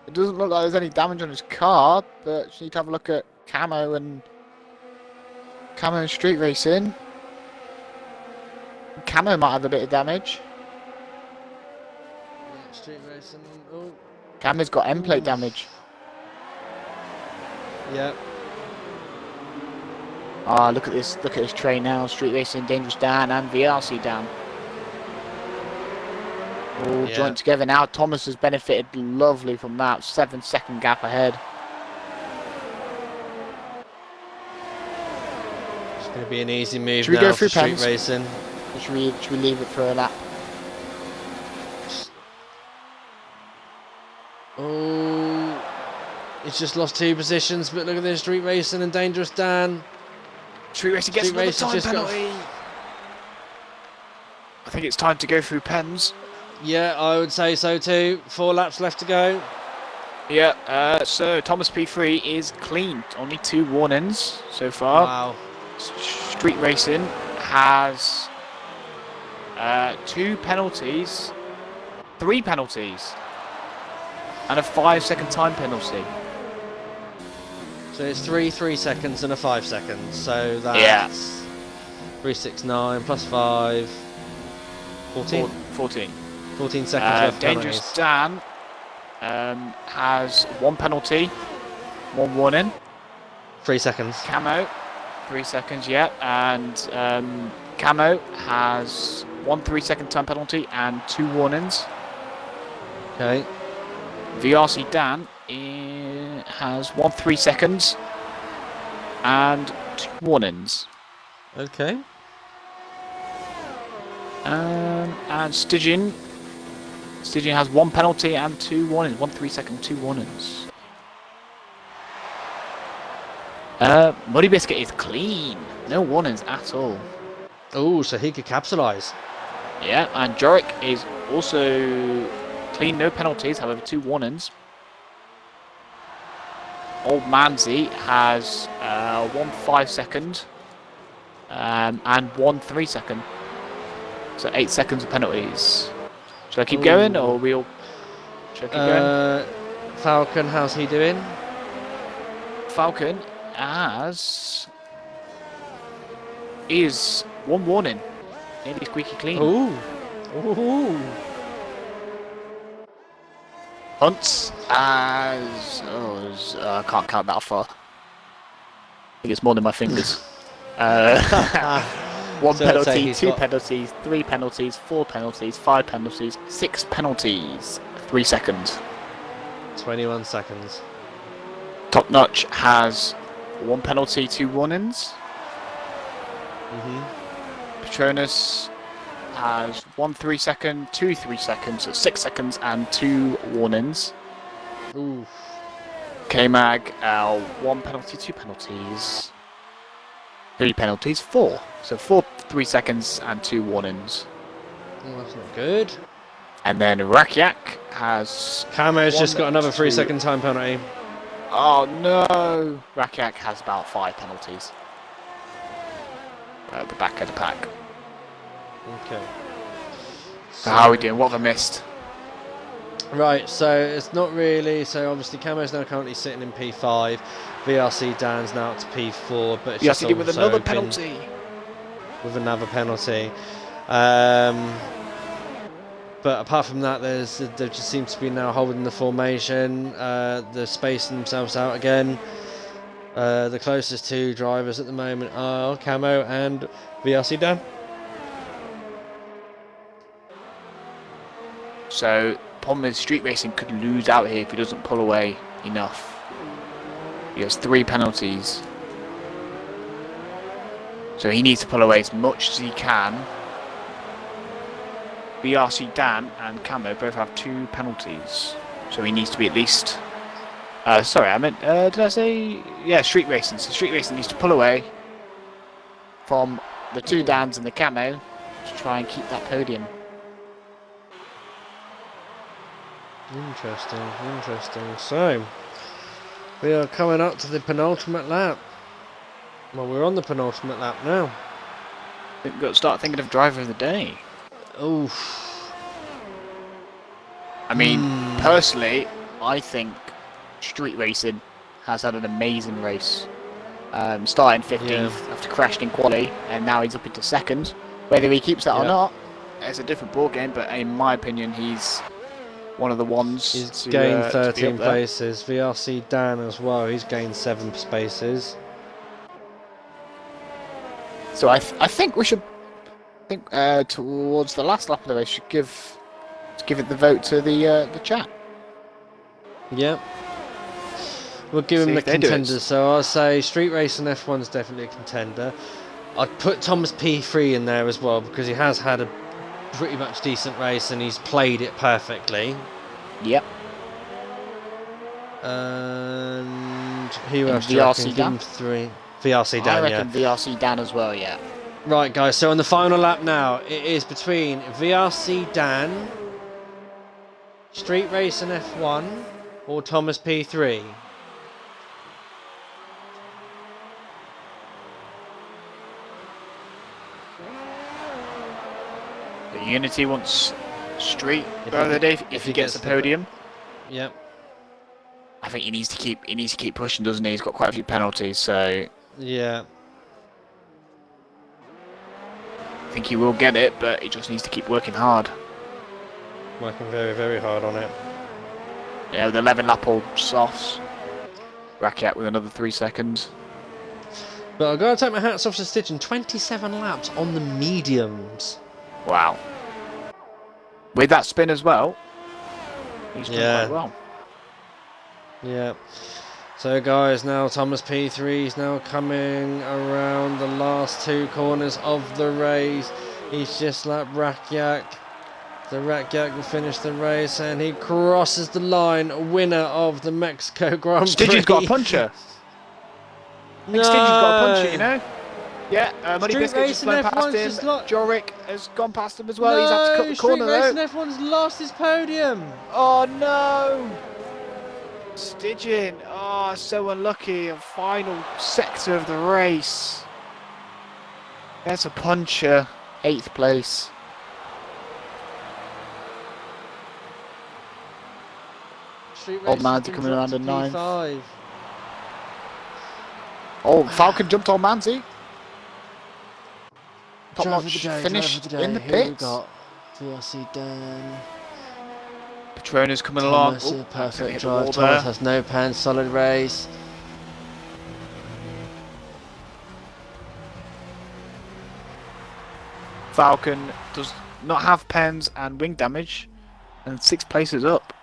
It doesn't look like there's any damage on his car, but you need to have a look at Camo and Street Racing. Camo might have a bit of damage. Yeah, Street Racing. Oh, Camo's got end plate damage. yeah. Ah, look at this train now. Street Racing, Dangerous Dan and VRC down. All Yeah. joined together now. Thomas has benefited lovely from that 7-second gap ahead. It's going to be an easy move Should we now go for through Street pens? Racing. Or should we leave it for a lap? Oh, it's just lost 2 positions, but look at this, Street Racing and Dangerous Dan. Street Racing gets Street another Racing time just got- penalty. I think it's time to go through pens. Yeah, I would say so too. 4 laps left to go. Yeah, so Thomas P3 is clean. Only 2 warnings so far. Wow. Street Racing has 2 penalties, 3 penalties, and a 5-second time penalty. So it's 3 seconds and a 5 seconds. So that's Yeah. 369 plus 5. 14? 14. 14 seconds left. Dangerous penalties. Dan has 1 penalty, 1 warning. 3 seconds. Camo, 3 seconds, yeah. And Camo has 1 3-second time penalty and 2 warnings. Okay. VRC Dan has 1 3 seconds and 2 warnings. Okay. And Stygian has 1 penalty and 2 warnings. 1 3-second, 2 warnings. Muddy Biscuit is clean. No warnings at all. Oh, so he could capitalise. Yeah, and Jorick is also clean, no penalties, however 2 warnings. Old Manzi has 1 5-second and 1 3-second. So 8 seconds of penalties. Should I keep going, or should I keep going? Falcon, how's he doing? Falcon is 1 warning. Nearly squeaky clean. Ooh. Ooh. Hunts I can't count that far. I think it's more than my fingers. 1 So let's say penalty, he's 2 got- penalties, 3 penalties, 4 penalties, 5 penalties, 6 penalties, 3 seconds. 21 seconds. Top Notch has 1 penalty, 2 warnings. Patronus has 1 3-second, 2 3-seconds, so 6 seconds and 2 warnings. Ooh. K-Mag, 1 penalty, 2 penalties, 3 penalties, 4. So 4 3 seconds and 2 warnings. Oh, that's not good. And then Rakiak has... Camo's just 1, got another 2. 3-second time penalty. Oh no! Rakiak has about 5 penalties. At the back of the pack. Okay. So how are we doing? What have I missed? Right, so it's not really. So obviously, Camo's now currently sitting in P5. VRC Dan's now up to P4, but it's You have just to get with also another been penalty. With another penalty. But apart from that, there just seems to be now holding the formation. They're spacing themselves out again. The closest 2 drivers at the moment are Camo and VRC Dan. So, problem is Street Racing could lose out here if he doesn't pull away enough. He has 3 penalties. So he needs to pull away as much as he can VRC Dan and Camo both have 2 penalties. So he needs to be at least... sorry, I meant... did I say... Yeah, street racing. So street racing needs to pull away from the 2 Dans and the Camo to try and keep that podium. Interesting. So, we are coming up to the penultimate lap. Well, we're on the penultimate lap now. I think we've got to start thinking of driver of the day. Oof. I mean, personally, I think street racing has had an amazing race. Starting 15th after crashing in quali, and now he's up into 2nd. Whether he keeps that or not, it's a different ball game. But in my opinion, he's one of the ones. He's gained 13 places. VRC Dan as well. He's gained 7 spaces. So I think we should think towards the last lap of the race. Should give it the vote to the chat. Yep. We'll give him the contenders. So I'll say Street Racing F1 is definitely a contender. I'd put Thomas P3 in there as well because he has had a pretty much decent race and he's played it perfectly. Yep. And who else? VRC Dan? 3. VRC Dan, I reckon VRC Dan as well, yeah. Right, guys, so on the final lap now, it is between VRC Dan, Street Racing F1, or Thomas P3. The Unity wants Street driver of the day if he gets the podium. Yep. I think he needs to keep pushing, doesn't he? He's got quite a few penalties, so yeah. I think he will get it, but he just needs to keep working hard. Working very, very hard on it. Yeah, with 11 lap old softs. Rakiak with another 3 seconds. But I've got to take my hats off to Stitchin. 27 laps on the mediums. Wow. With that spin as well, he's done quite well. Yeah. So guys, now Thomas P3 is now coming around the last 2 corners of the race. He's just like Rakiak. The Rakiak will finish the race and he crosses the line, winner of the Mexico Grand Prix. Stidgen's got a puncher. I think Stidgen's got a puncher, you know? Yeah, Money Biscuit just went past him. Jorik has gone past him as well. He's had to cut the corner though. Street Racing F1's lost his podium. Oh no! Stidgen, so unlucky. A final sector of the race. That's a puncher. 8th place. Old man's coming around at 9th. Oh, Falcon jumped on Manzi. Top notch finished in the pits. VRC Dan. Petrona's coming along. Oh, perfect drive. Thomas has no pens, solid race. Falcon does not have pens and wing damage, and 6 places up.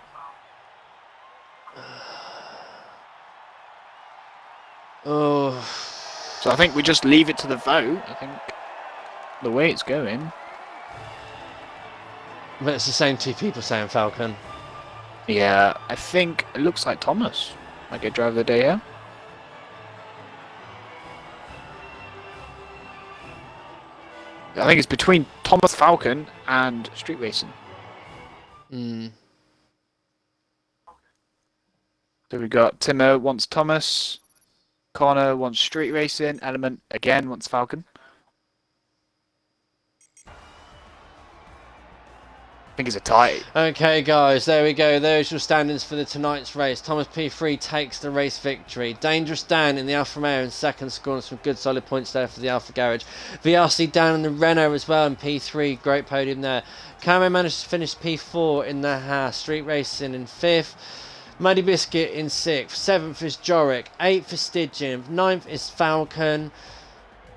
Oh. So I think we just leave it to the vote. I think the way it's going. But it's the same 2 people saying Falcon. Yeah, I think it looks like Thomas might get driver of the day here. I think it's between Thomas Falcon and Street Racing. So we got Timo wants Thomas, Connor wants Street Racing, Element again wants Falcon. I think it's a tie. Okay guys, there we go. There's your standings for tonight's race. Thomas P3 takes the race victory. Dangerous Dan in the Alfa Romeo in 2nd, scoring some good solid points there for the Alfa Garage. VRC Dan in the Renault as well in P3, great podium there. Camo managed to finish P4 in the Haas. Street Racing in 5th. Muddy Biscuit in 6th. 7th is Jorik. 8th is Stidgen. 9th is Falcon.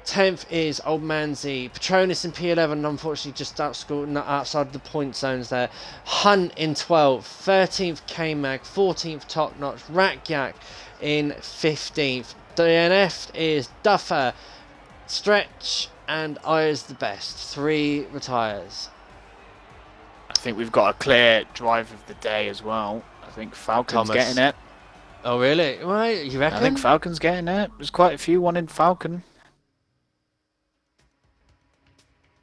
10th is Old Manzi. Patronus in P11, unfortunately just outside the point zones there. Hunt in 12th. 13th K-Mag. 14th Top Notch. Rakiak in 15th. DNF is Duffer, Stretch and I is the best. 3 retires. think we've got a clear drive of the day as well. I think Falcon's Thomas. getting it. Oh, really? Right, you reckon? I think Falcon's getting it. There's quite a few wanting Falcon.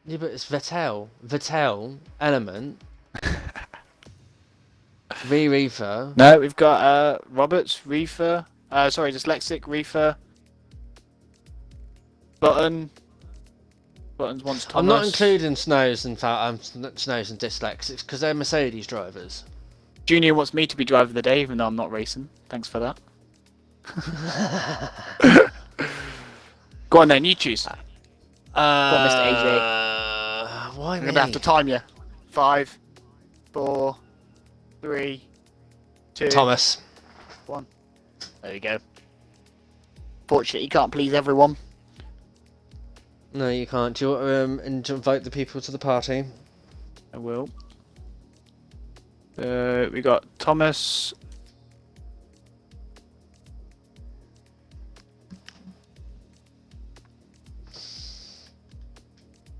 Yeah, but it's Vettel, Element, Reefer. No, we've got Roberts, Reefer. Sorry, Dyslexic, Reefer. Button's wants Thomas. I'm not including Snows and Snows and Dyslexics because they're Mercedes drivers. Junior wants me to be driver of the day, even though I'm not racing. Thanks for that. Go on then, you choose. Go on, Mr. AJ. Why I'm me? gonna have to time you. 5, 4, 3, 2, Thomas. 1. There you go. Fortunately, you can't please everyone. No, you can't. Do you want to invite the people to the party? I will. We got Thomas.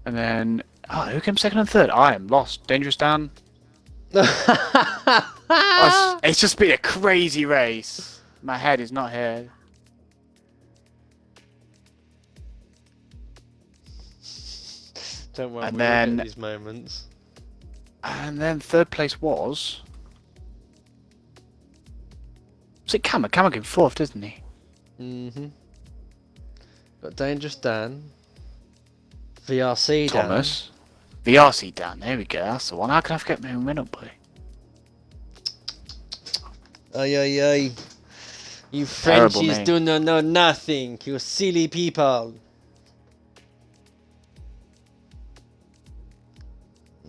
And then, who came second and third? I am lost. Dangerous Dan. It's just been a crazy race. My head is not here. Don't worry, And we'll then- get these moments. And then third place was it Kammer? Kammer came fourth, didn't he? Got Dangerous Dan. VRC Dan. Thomas. The RC Dan. There we go. That's the one. How can I forget my own win up by? Ay, ay, ay. You Terrible Frenchies name. do not know nothing. You silly people.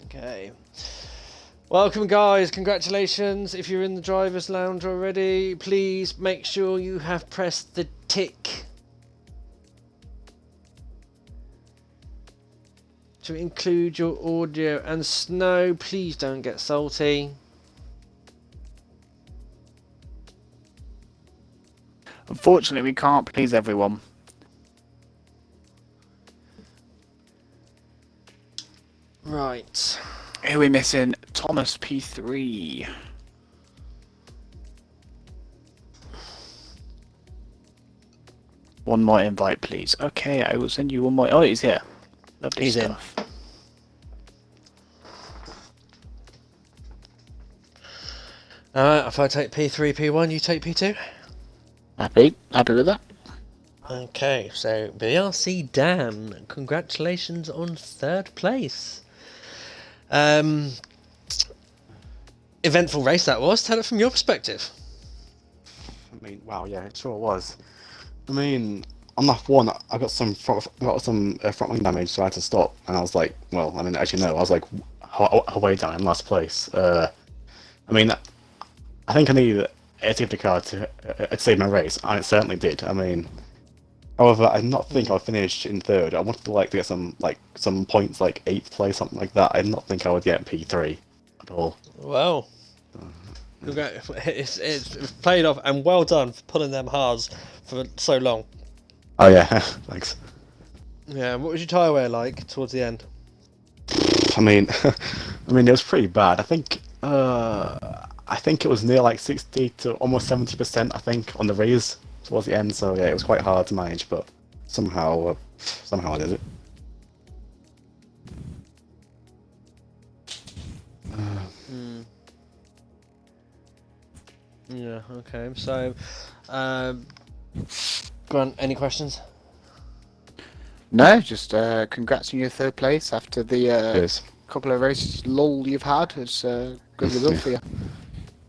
Okay. Welcome, guys. Congratulations. If you're in the driver's lounge already, please make sure you have pressed the tick to include your audio. And Snow, please don't get salty. Unfortunately, we can't please everyone. Right. Who are we missing? Thomas P3. One more invite, please. Okay, I will send you one more. Oh, he's here. Lovely He's in. stuff. Alright, if I take P3, P1, you take P2? Happy with that. Okay, so BRC Dan, congratulations on third place. Eventful race that was. Tell it from your perspective. I mean, wow, yeah, it sure was. I mean, on that one, I got some front wing damage, so I had to stop. And I was like, well, I mean, as you know, I was like way down in last place. I mean, I think I needed a safety car to save my race, and it certainly did. I mean, however, I did not think I'd finish in third. I wanted to get some points, like 8th place, something like that. I did not think I would get P3 at all. Well, it's played off, and well done for pulling them hards for so long. Oh yeah, thanks. Yeah, what was your tyre wear like towards the end? I mean, it was pretty bad. I think it was near like 60 to almost 70%. I think on the raise towards the end. So yeah, it was quite hard to manage, but somehow I did it. Yeah. Okay. So, Grant, any questions? No, just congrats on your third place after the Cheers. couple of races lull you've had. It's good result for you.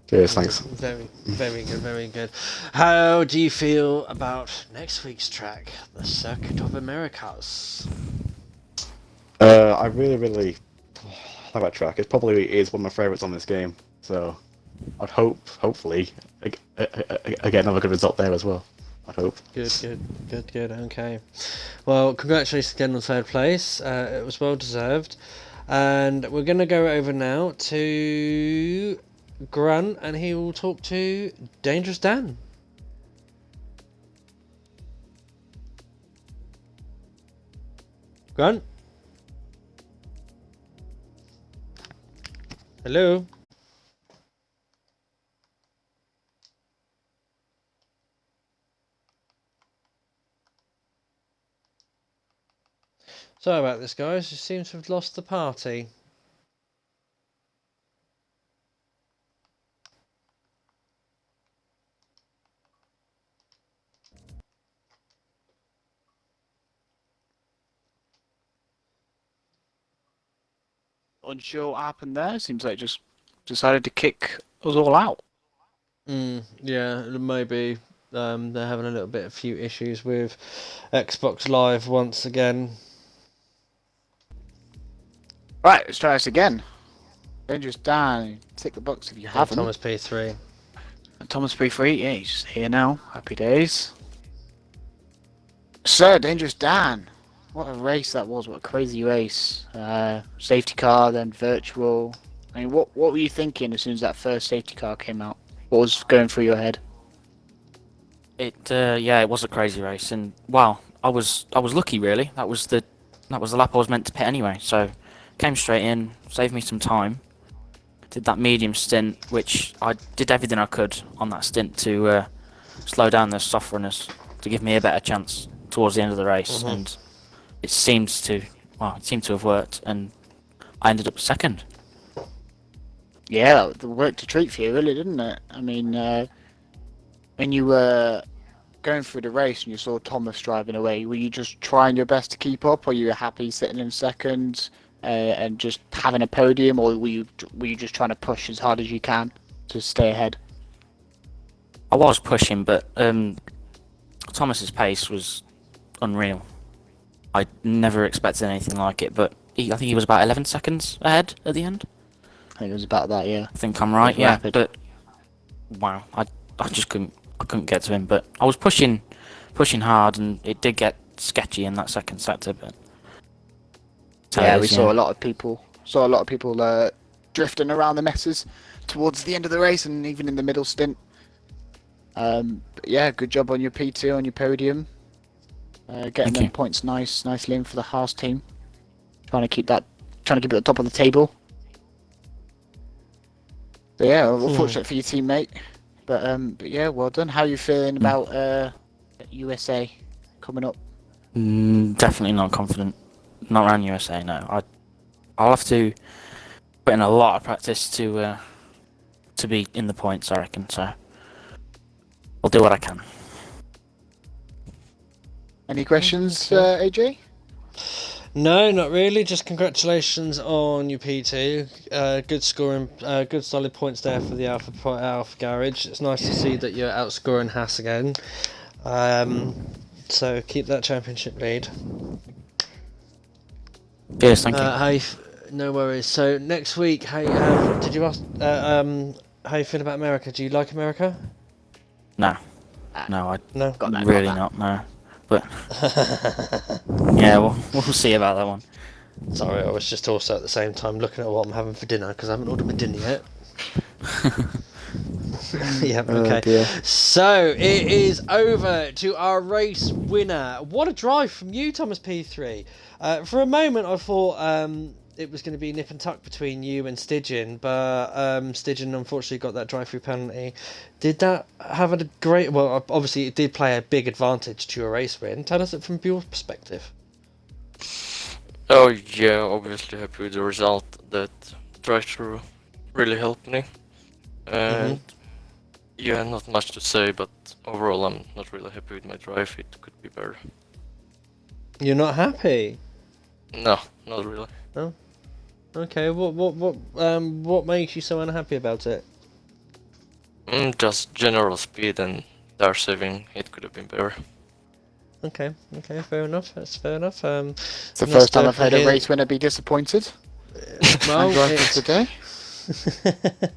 Cheers, thanks. Very, very good, very good. How do you feel about next week's track, the Circuit of Americas? I really like that track. It probably is one of my favourites on this game. So I'd hopefully, get another good result there as well. I hope. Good. Okay. Well, congratulations again on third place. It was well deserved. And we're going to go over now to Grunt, and he will talk to Dangerous Dan. Grunt? Hello? Sorry about this, guys. You seem to have lost the party. Unsure what happened there. Seems like just decided to kick us all out. Yeah, maybe they're having a little bit of few issues with Xbox Live once again. Right, let's try this again. Dangerous Dan, tick the box if you haven't. Thomas P3. And Thomas P3, yeah, he's here now. Happy days. So, Dangerous Dan. What a race that was, what a crazy race. Safety car, then virtual. I mean, what were you thinking as soon as that first safety car came out? What was going through your head? It was a crazy race, and wow, I was lucky really. That was the lap I was meant to pit anyway. So came straight in, saved me some time. Did that medium stint, which I did everything I could on that stint to slow down those soft runners to give me a better chance towards the end of the race, and it seemed to have worked, and I ended up second. Yeah, that worked a treat for you, really, didn't it? I mean, when you were going through the race and you saw Thomas driving away, were you just trying your best to keep up, or were you happy sitting in second and just having a podium, or were you just trying to push as hard as you can to stay ahead? I was pushing, but Thomas's pace was unreal. I never expected anything like it, but I think he was about 11 seconds ahead at the end. I think it was about that, yeah. I think I'm right, yeah. Rapid. But wow, I just couldn't get to him. But I was pushing hard, and it did get sketchy in that second sector. But yeah, we saw a lot of people drifting around the messes towards the end of the race, and even in the middle stint. But yeah, good job on your P2 on your podium. Getting them points nicely in for the Haas team. Trying to keep it at the top of the table. So yeah, unfortunate for your teammate, but yeah, well done. How are you feeling about USA coming up? Definitely not confident. Not around USA, no. I'll have to put in a lot of practice to be in the points, I reckon. So I'll do what I can. Any questions, AJ? No, not really. Just congratulations on your P2. Good scoring, good solid points there for the Alpha Garage. It's nice to see that you're outscoring Haas again. So keep that championship lead. Cheers, thank you. No worries. So next week, did you ask how you feel about America? Do you like America? No, I No. really not. No, but yeah, we'll see about that one. Sorry, I was just also at the same time looking at what I'm having for dinner because I haven't ordered my dinner yet. Yeah, okay. Dear. So it is over to our race winner. What a drive from you, Thomas P3. For a moment, I thought it was going to be nip and tuck between you and Stygian, but Stygian unfortunately got that drive-through penalty. Did that have a great... Well, obviously it did play a big advantage to your race win. Tell us it from your perspective. Oh yeah, obviously happy with the result. That drive-through really helped me. And yeah, not much to say, but overall I'm not really happy with my drive. It could be better. You're not happy? No, not really. Oh. Okay, what makes you so unhappy about it? Just general speed and tire saving. It could have been better. Okay, fair enough. That's fair enough. It's the first time I've heard a race winner be disappointed. Well, I'm driving today.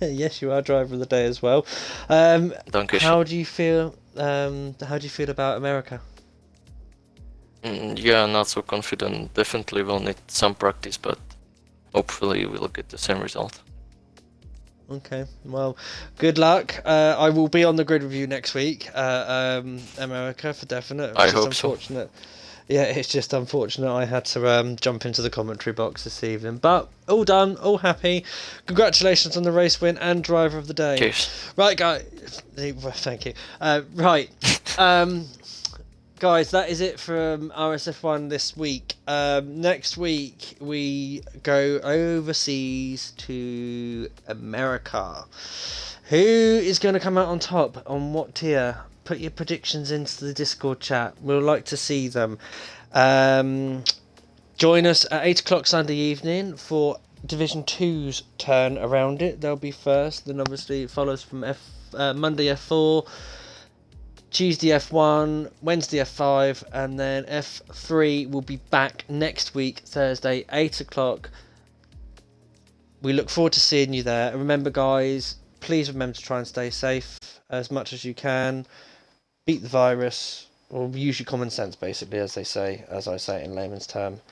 Yes, you are driver of the day as well. How do you feel? How do you feel about America? Yeah, not so confident. Definitely will need some practice, but hopefully we'll get the same result. Okay, well, good luck. I will be on the grid with you next week. America for definite. I hope so. Unfortunate. Yeah, it's just unfortunate I had to jump into the commentary box this evening. But all done, all happy. Congratulations on the race win and driver of the day. Cheers. Right, guys. Thank you. Right. Guys, that is it from RSF1 this week. Next week, we go overseas to America. Who is going to come out on top? On what tier? Put your predictions into the Discord chat. We'd like to see them. Join us at 8 o'clock Sunday evening for Division 2's turn around it. They'll be first. Then obviously it follows from Monday F4, Tuesday F1, Wednesday F5, and then F3 will be back next week, Thursday, 8 o'clock. We look forward to seeing you there. And remember, guys, please remember to try and stay safe as much as you can. Beat the virus, or use your common sense, basically, as I say it in layman's term.